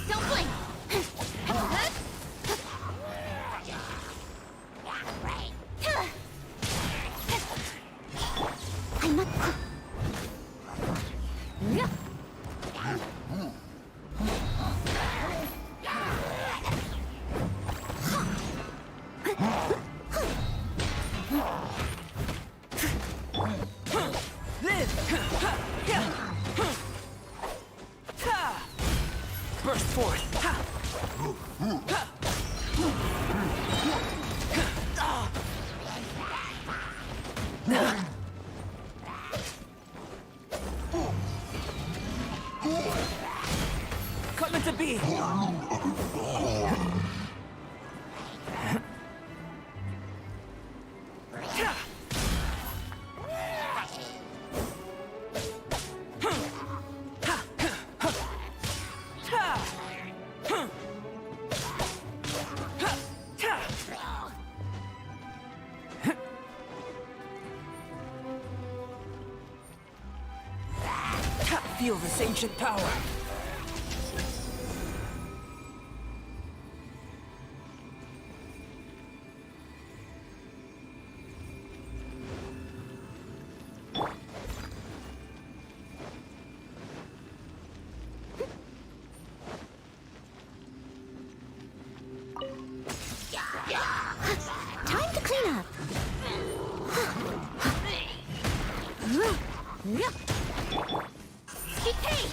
Don't blink! I must... Burst forth! Coming to be! Feel this ancient power. Time to clean up. Hey!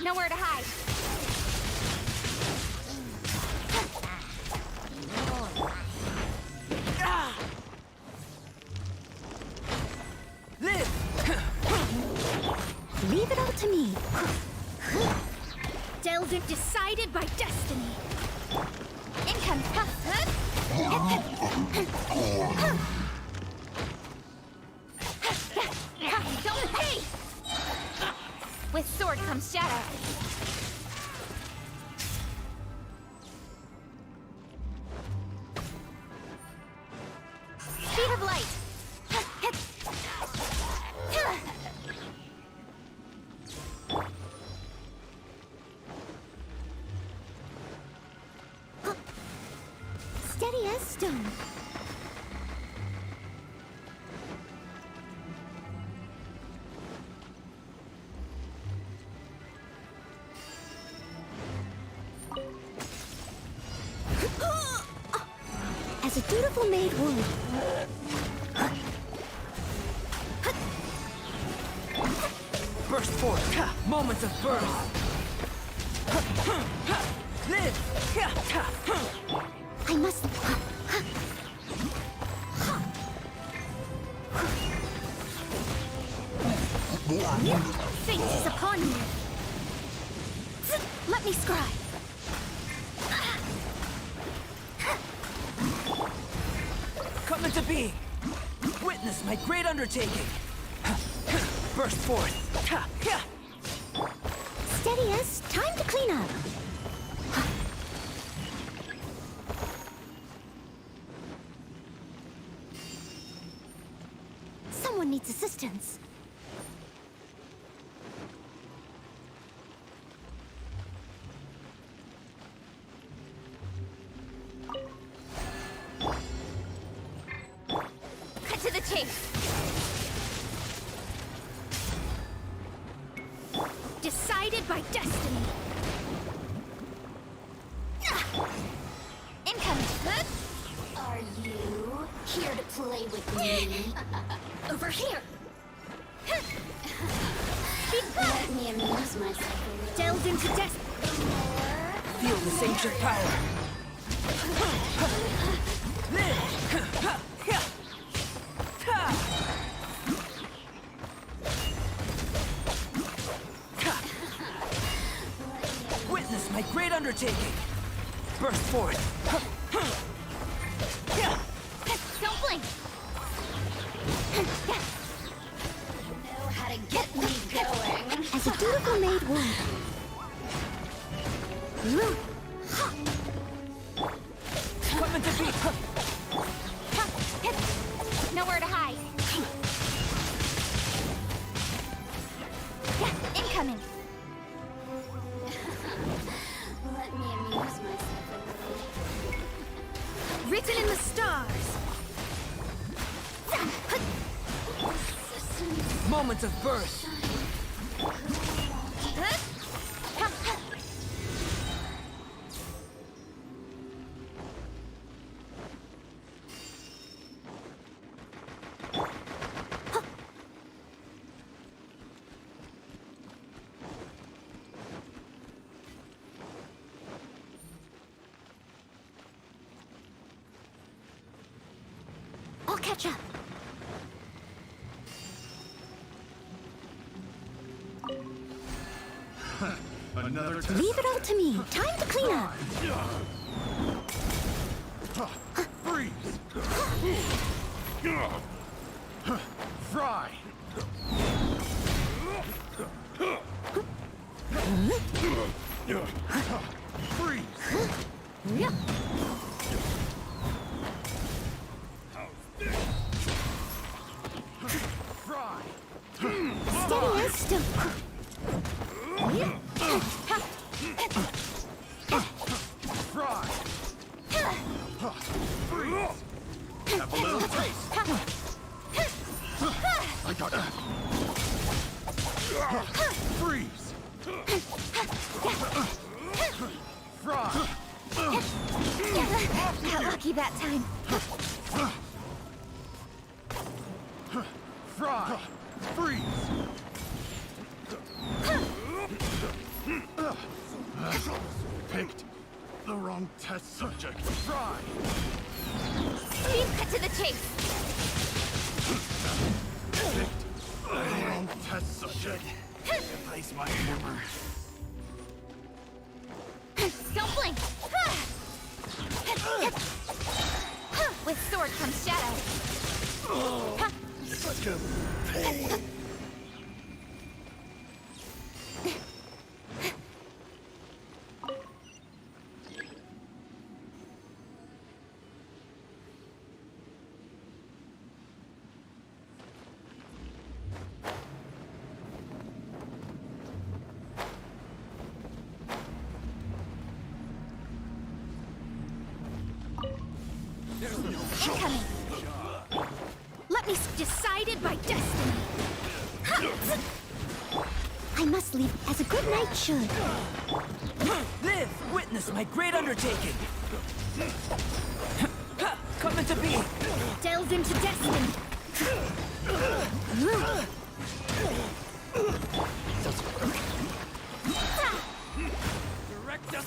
Nowhere to hide. Live! Leave it all to me. Delved decided by destiny. In comes Don't pay! With sword comes shadow. Speed of light. Steady as stone. As a dutiful maid would. Burst forth! Moments of birth! Live! I must... Fate is upon you. Let me scry. Come into being! Witness my great undertaking! Burst forth! Steady as... Time to clean up. Someone needs assistance. Cut to the chase. decided by destiny. Incoming. Are you here to play with me? Over here. Let me amuse myself a little. Delved into destiny. Feel this ancient power. Witness my great undertaking. Burst forth. Don't blink. Know how to get me going. As a dutiful maid would. Equipment to beat. Nowhere to hide. Incoming. Let me amuse myself a little. Written in the stars. Moments of birth. I'll catch up. Another test. Leave it all to me. Time to clean up. Freeze! Fry! Freeze! Fry! Steady as still. Fry! Freeze! Have a little taste! I got it! Freeze! Fry! Got lucky that time. Fry! Freeze! Picked the wrong test subject. Fry! Cut to the chase. Picked the wrong test subject. Replace my hammer. Don't blink. With sword comes shadow. Such a pain. Incoming. Let me decided by destiny. I must leave as a good knight should. Live! Witness my great undertaking! Come into being! Delved into destiny.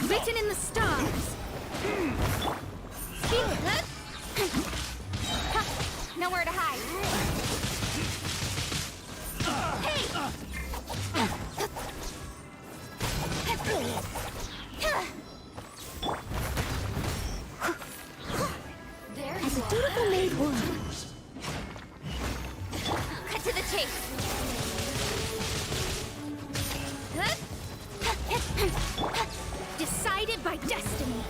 Written in the stars. Nowhere to hide. As a dutiful maid would. Cut to the chase. Decided by destiny.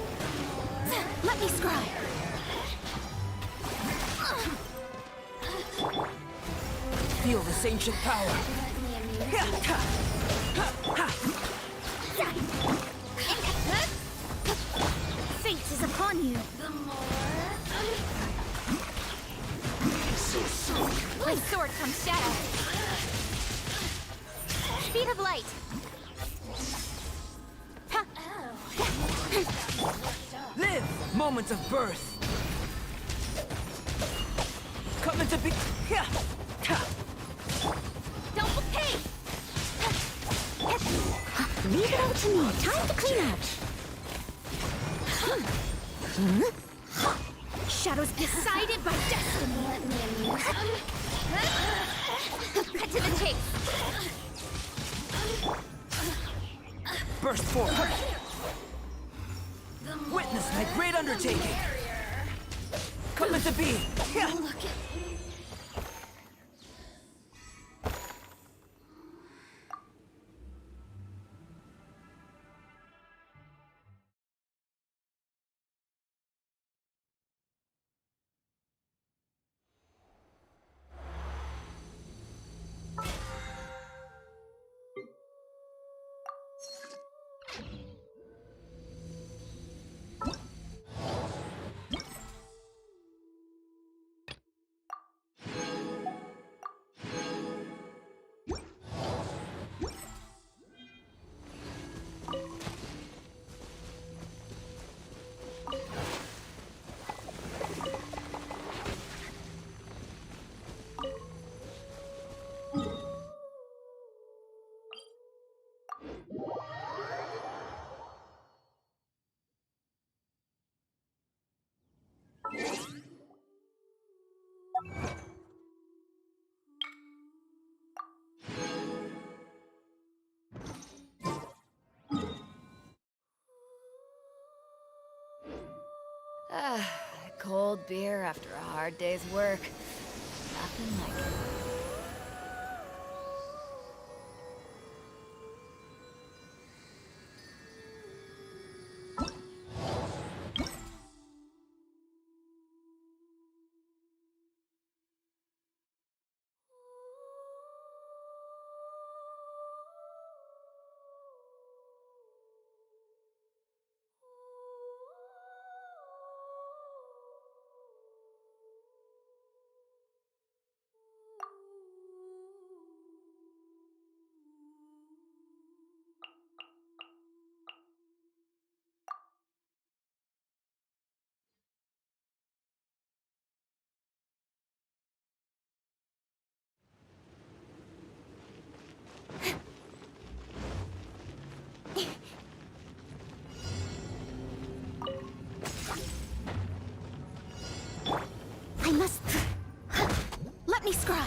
Let me scry. Feel this ancient power. Fate is upon you. With sword comes shadow. Speed of light. Live! Moments of birth! Come into be... Yeah. Don't pay! Leave it all to me. Time to clean up. Shadows decided by destiny. Cut to the chase. Burst forward! Witness my great undertaking! Come into being! Yeah. Cold beer after a hard day's work. Nothing like it. I must... Let me scry.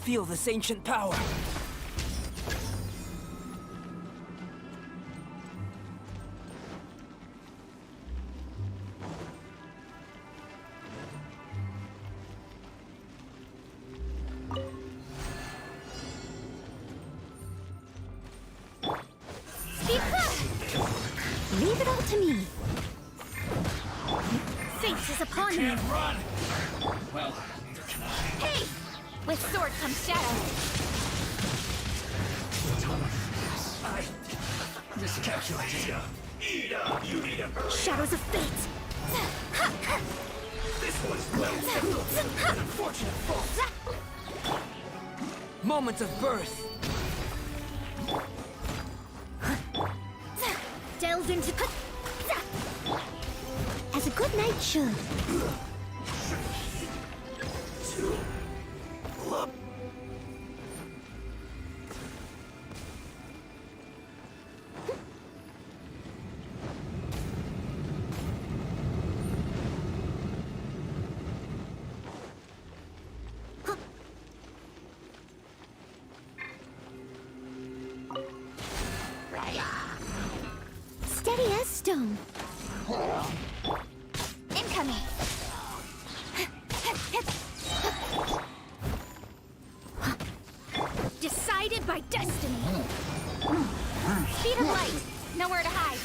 Feel this ancient power. Leave it all to me. Fate is upon me. Run! Well, neither can I. Hey! With sword comes shadow. I miscalculated. Ida, you need a hurry. Shadows of fate. This was well difficult. An unfortunate fault. Moments of birth. Delve into... As a good knight should. Steady as stone. Incoming. Decided by destiny. Speed of light. Nowhere to hide.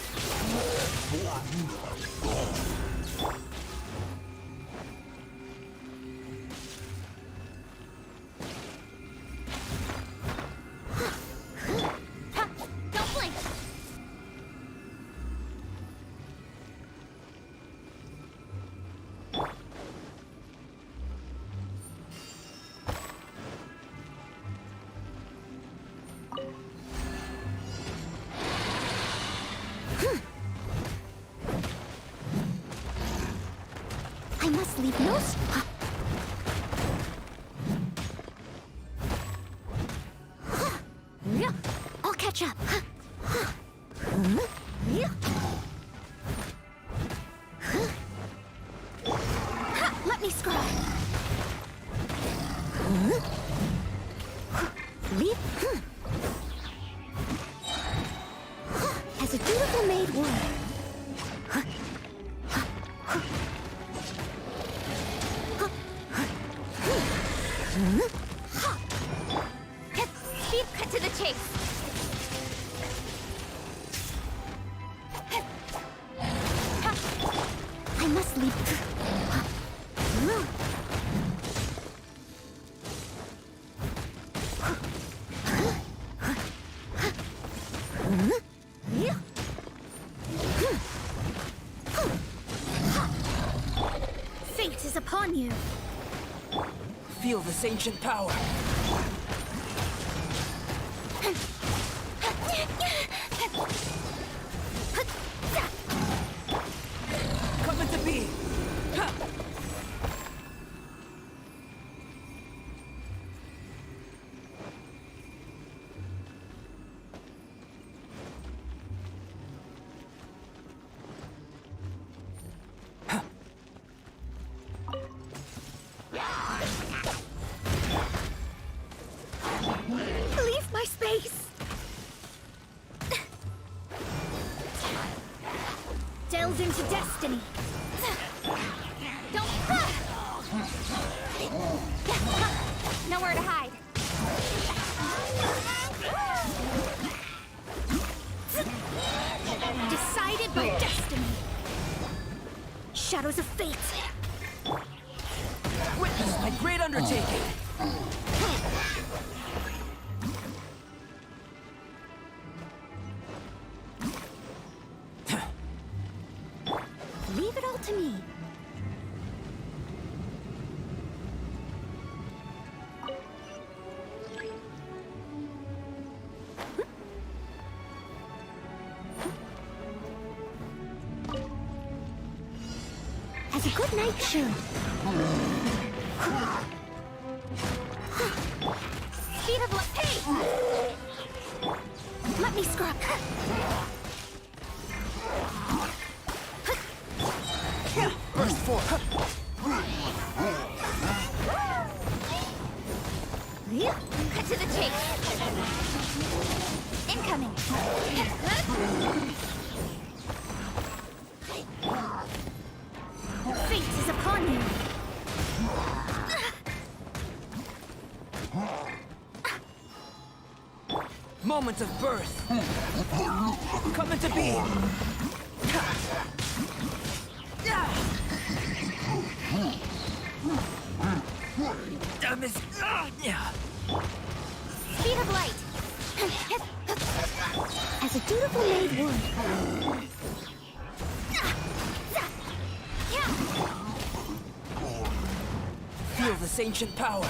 Don't blink. must leave no I'll catch up. Let me scroll. Leap. As a dutiful maid would. Keep cut to the chase. I must leap. Fate is upon you. Feel this ancient power. Come into being. Leave my space. Delve into destiny. Don't. Nowhere to hide. Decided by destiny. Shadows of fate. Witness my great undertaking. Leave it all to me. As a good knight should. Speed of hey! Let me scrub. Burst forth. Cut to the chase. Incoming. Fate is upon you. Moment of birth. Come into being. Speed of light. As a dutiful maid would. Feel this ancient power.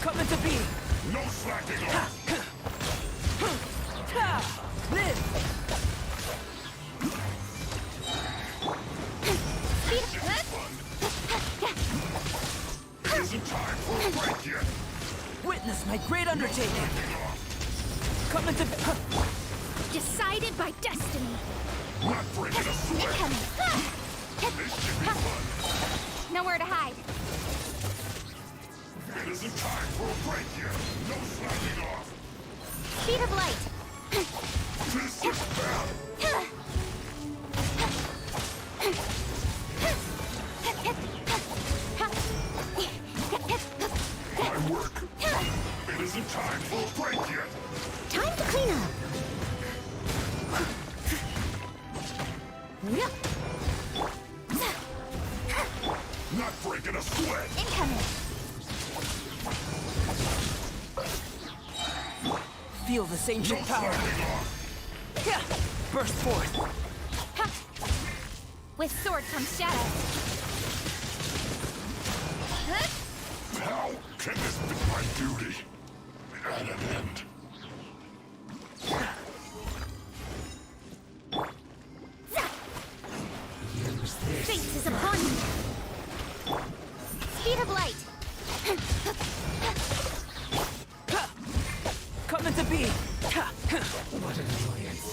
Coming to be! No slacking off! Live! Isn't time for a break yet! Witness my great undertaking! Coming to be... Decided by destiny. Not breaking a sweat! This should be fun! Nowhere to hide. It isn't time for a break yet! No slacking off! Speed of light. This is bad! My work! It isn't time for a break yet! Time to clean up. Not breaking a sweat! Incoming. Feel this ancient No power. slacking off! Burst forth. With sword comes shadow. How can this be my duty? At an end. Fate is upon you. Speed of light. Coming to be! What an annoyance.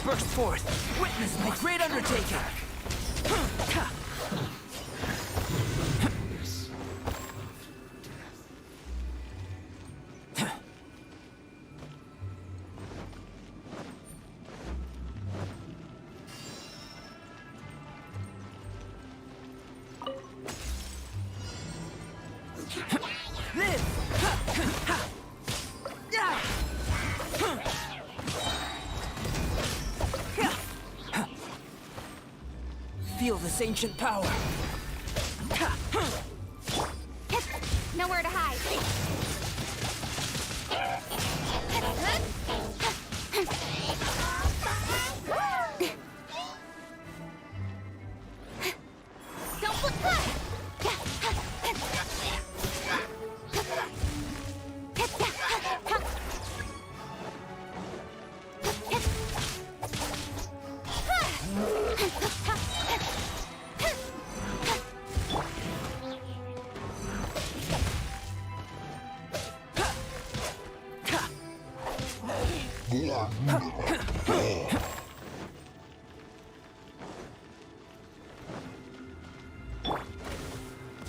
Burst forth! Witness my great undertaking! Live! Feel this ancient power. Nowhere to hide. Don't look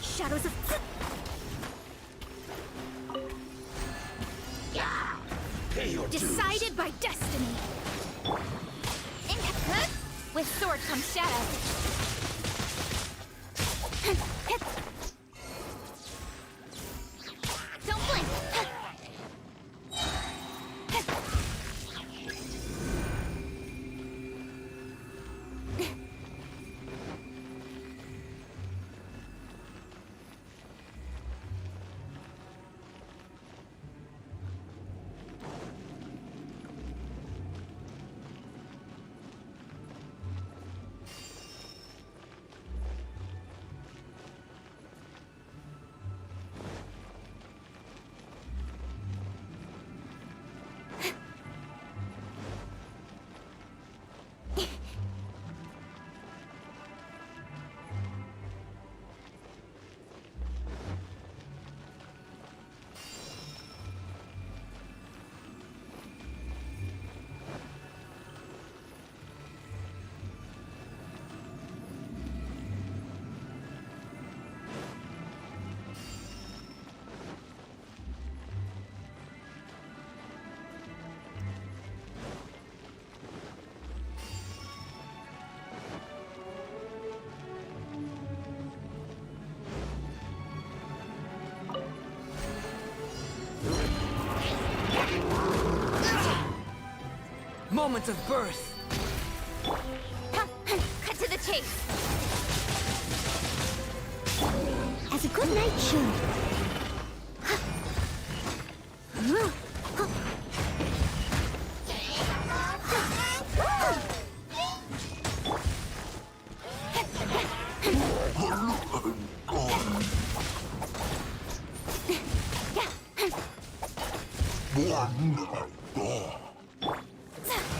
shadows of Pay your dues. decided by destiny. With sword comes shadow. Don't blink. Moments of birth. Cut to the chase. As a good night should.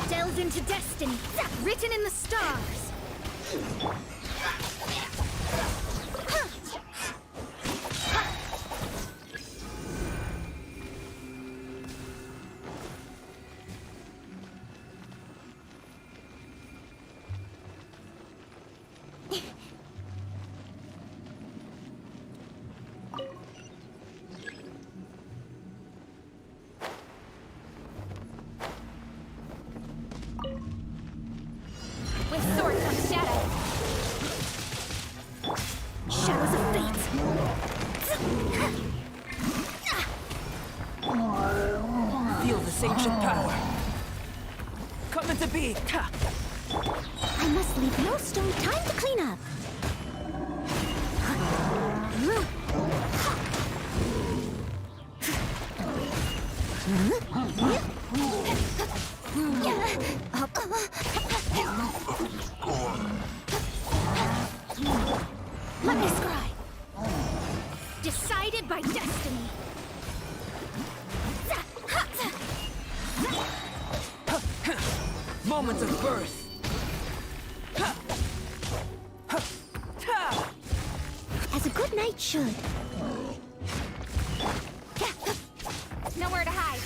Delve into destiny, written in the stars. With sword comes shadow. Shadows of fate. Feel this ancient power. Come into being. I must leave no stone time to clean up. Let me scry. Decided by destiny. Moments of birth. As a good knight should. Nowhere to hide.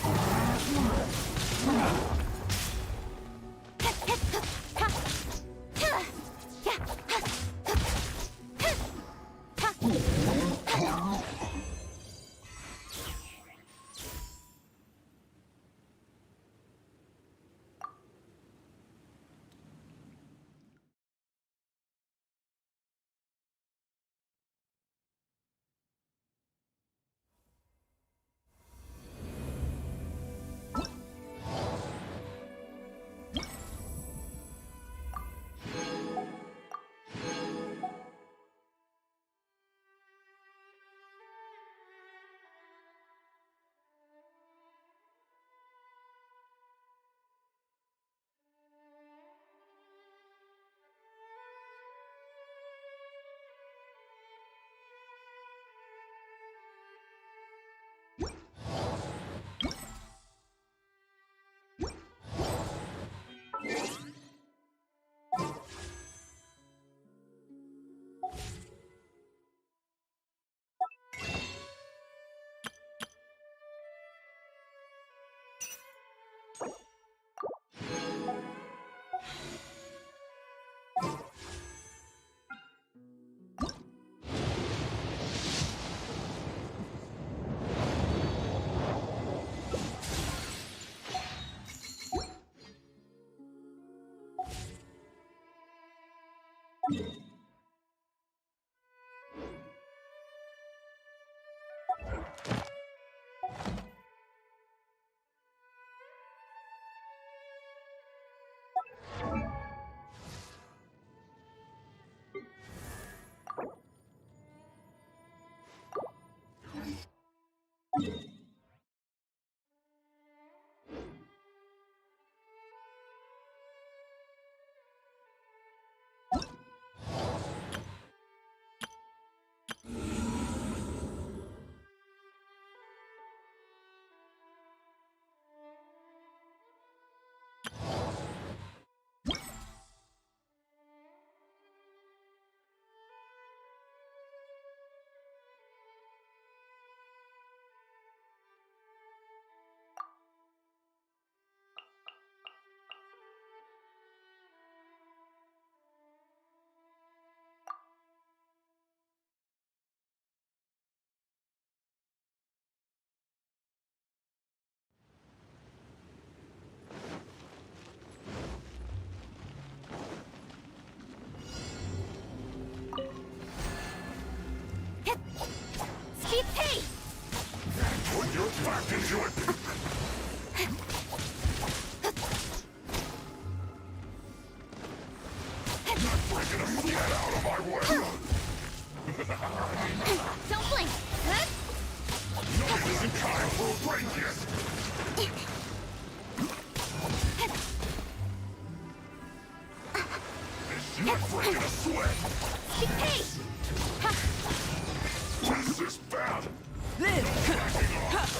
Put your back into it! Not breaking a get out of my way! Don't blink. Nothing isn't time for a break yet! It's not breaking a sweat! Hey! This is bad! This. Backing off.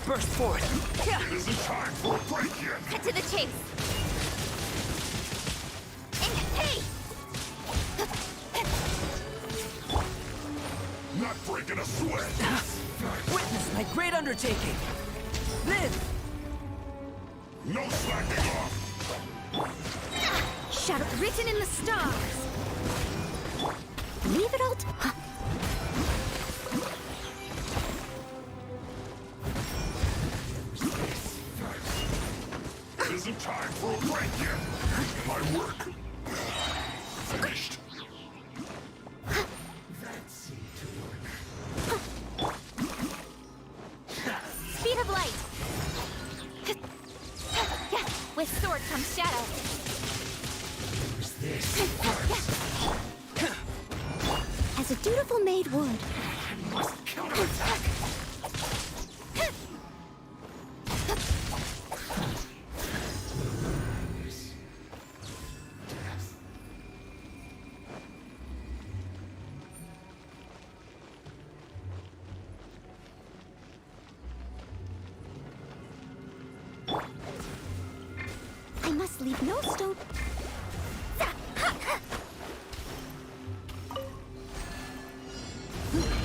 Burst forth! It isn't time for a break yet! Cut to the chase. And hey! Not breaking a sweat! Witness my great undertaking! Live! No slacking off! Shadow written in the stars. Leave it all to... It isn't time for a break yet! My work... finished. Speed of light. With sword comes shadow. As a dutiful maid would. Counterattack! I must leave no stone.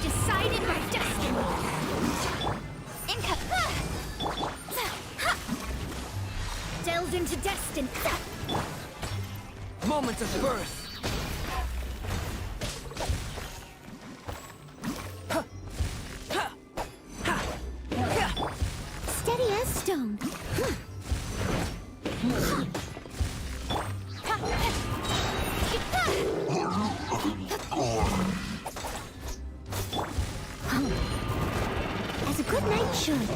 Decided my destiny. Delved into destiny. Moments of birth! Steady as stone. As a good knight should.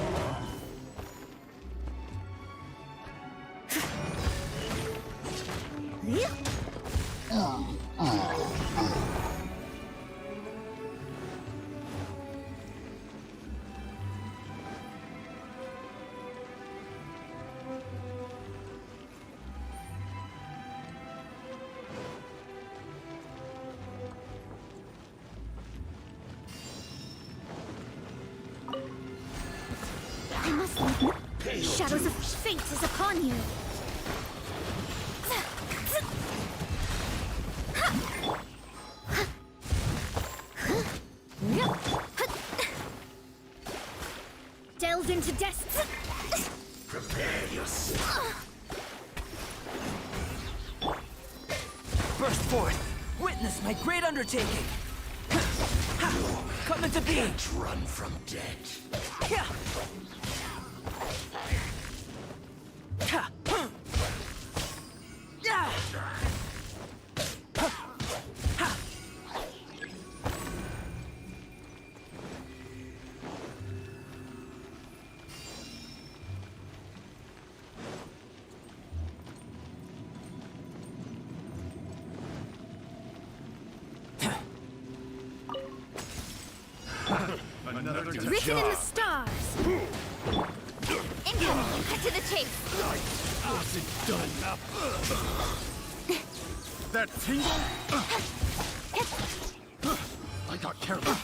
I must leave no... Shadows of fate is upon you. Delved into destiny. Prepare yourself! Burst forth! Witness my great undertaking! Come into being! Can't run from death! Written in the stars. Incoming. Cut to the chase. Wasn't done up. That tingle? I got careful.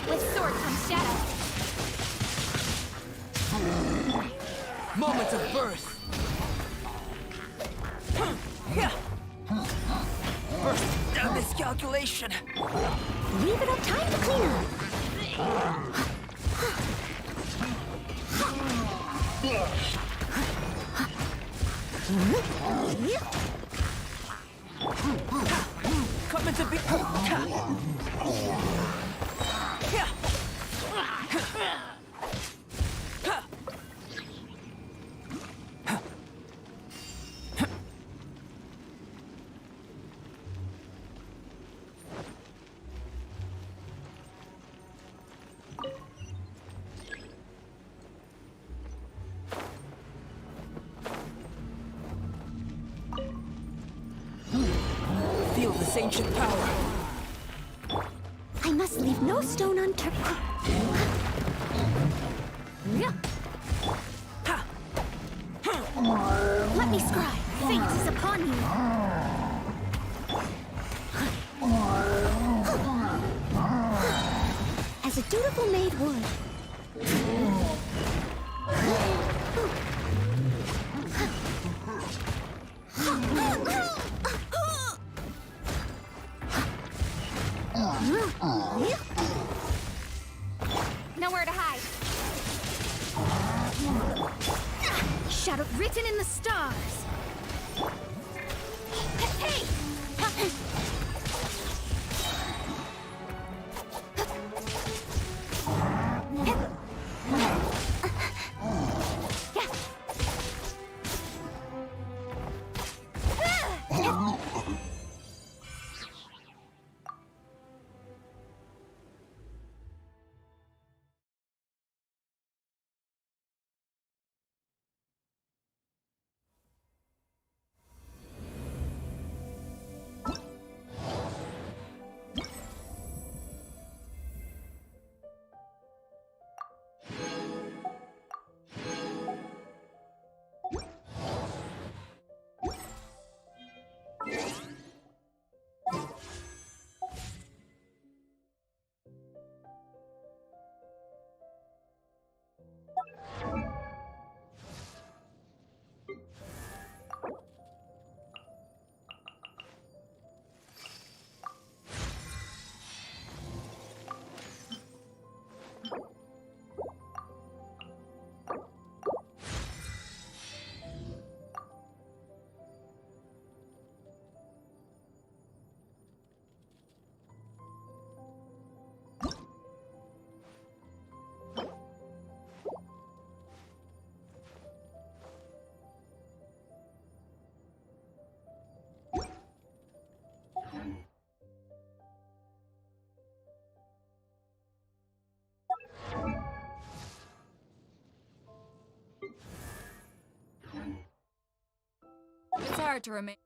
With sword comes shadow. Moments of birth! Burst down miscalculation! Leave it up time to clean up. Coming to be... this ancient power. I must leave no stone unturned. Let me scry. Fate is upon you. As a dutiful maid would. Nowhere to hide. Shadow written in the stars. Hey! It's hard to remain.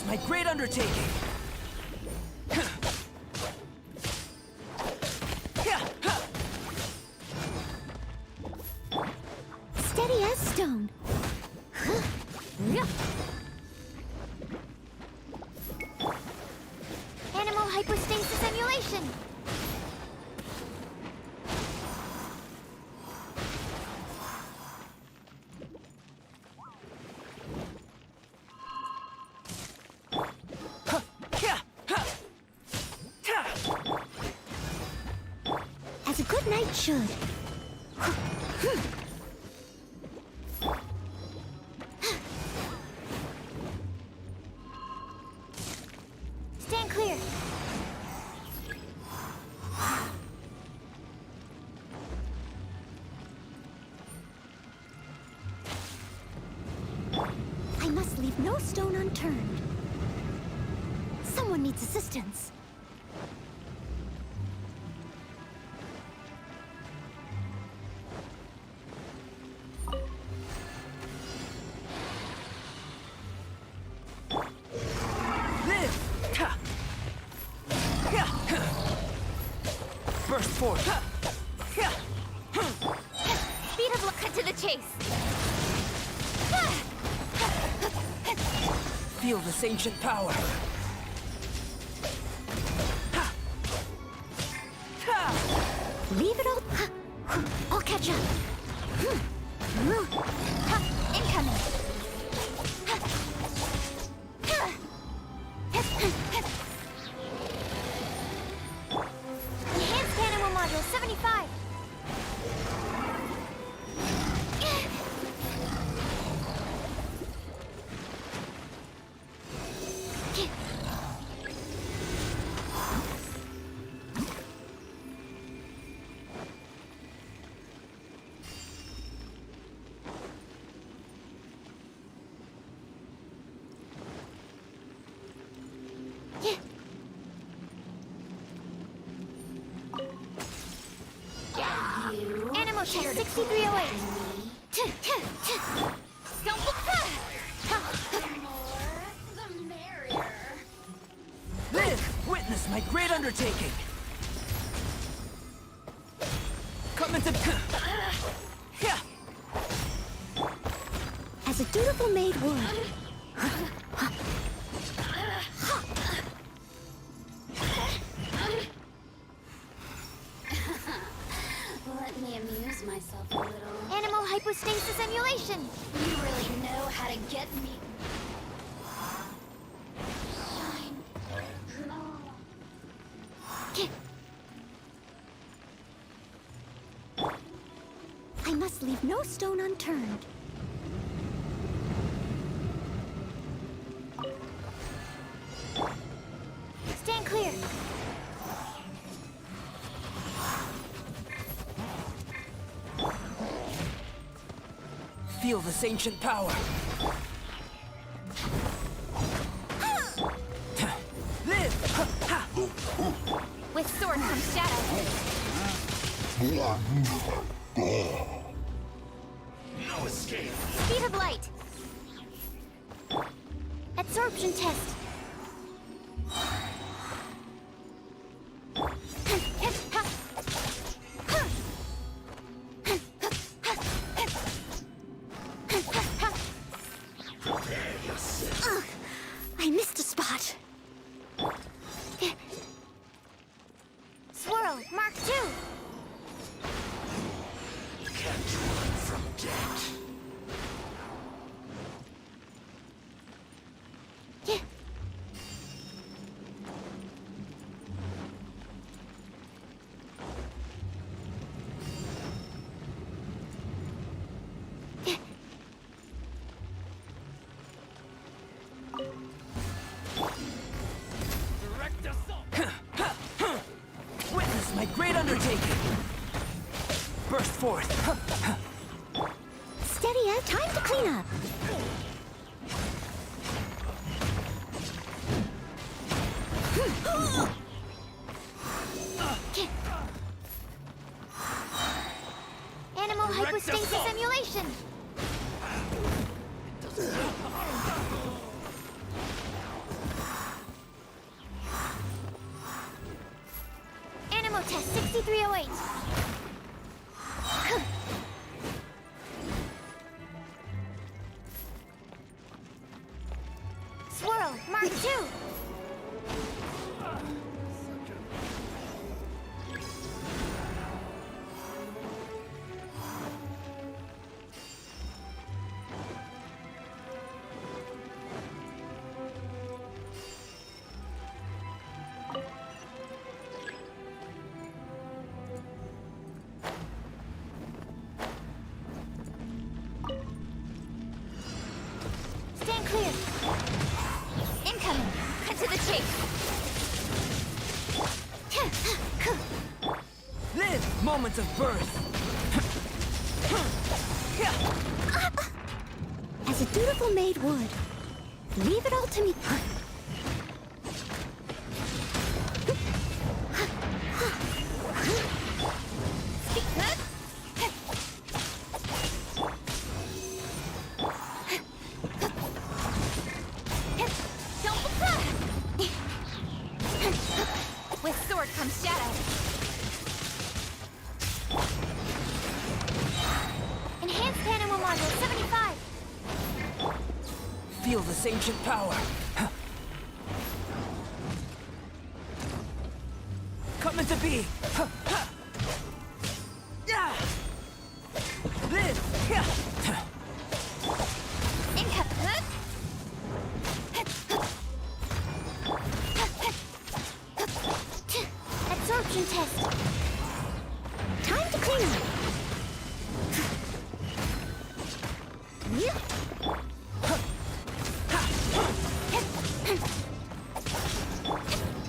my great undertaking! Steady as stone. Animal hypostasis emulation. As a good knight should. Stand clear. I must leave no stone unturned. Someone needs assistance. Burst forth! Speed of cut to the chase. Feel this ancient power! Leave it all. I'll catch up. Incoming. Enhanced animal module 75. Animal check 6308. Live! Witness my great undertaking! Come into... As a dutiful maid would. Let me amuse myself a little. Animal hypostasis emulation. You really know how to get me. I must leave no stone unturned. Stand clear. Feel this ancient power! Live! With sword comes shadow. No escape. Speed of light. Absorption test. Ugh, I missed a spot. Swirl, Mark II. Can't run from death. Witness my great undertaking! Burst forth! Steady, time to clean up. Animal hypostasis emulation. 308. Swirl, Mark 2. Stand clear. Incoming. Cut to the chase. Live moments of birth. As a dutiful maid would. Leave it all to me. With sword comes shadow. Enhanced Animal Module 75. Feel this ancient power. Coming to be. Live. Absorption test. Time to clean up.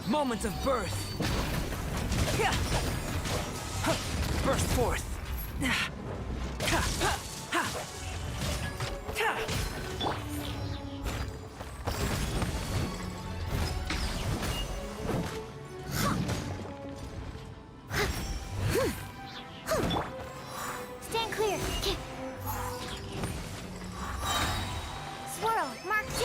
Moments of birth. Burst forth. Stand clear. Swirl, Mark 2.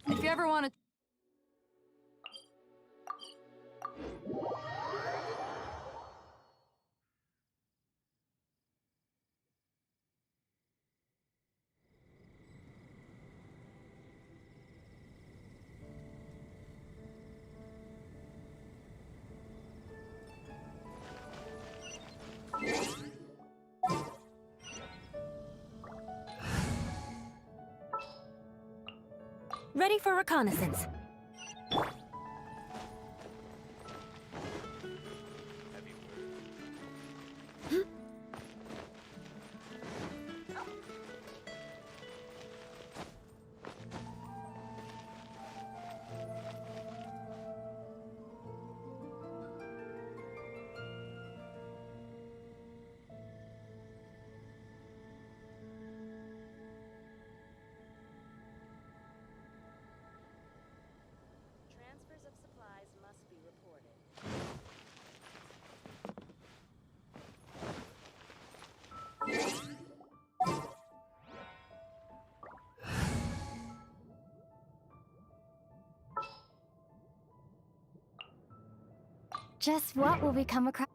If you ever want to... Ready for reconnaissance. Transfers of supplies must be reported. Just what will we come across?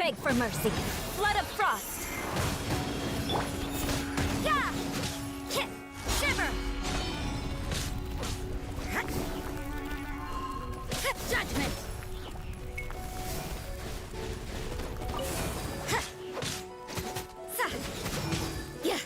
beg for mercy. Flood of frost. Yeah! Kick! Shiver! Judgment! Yeah.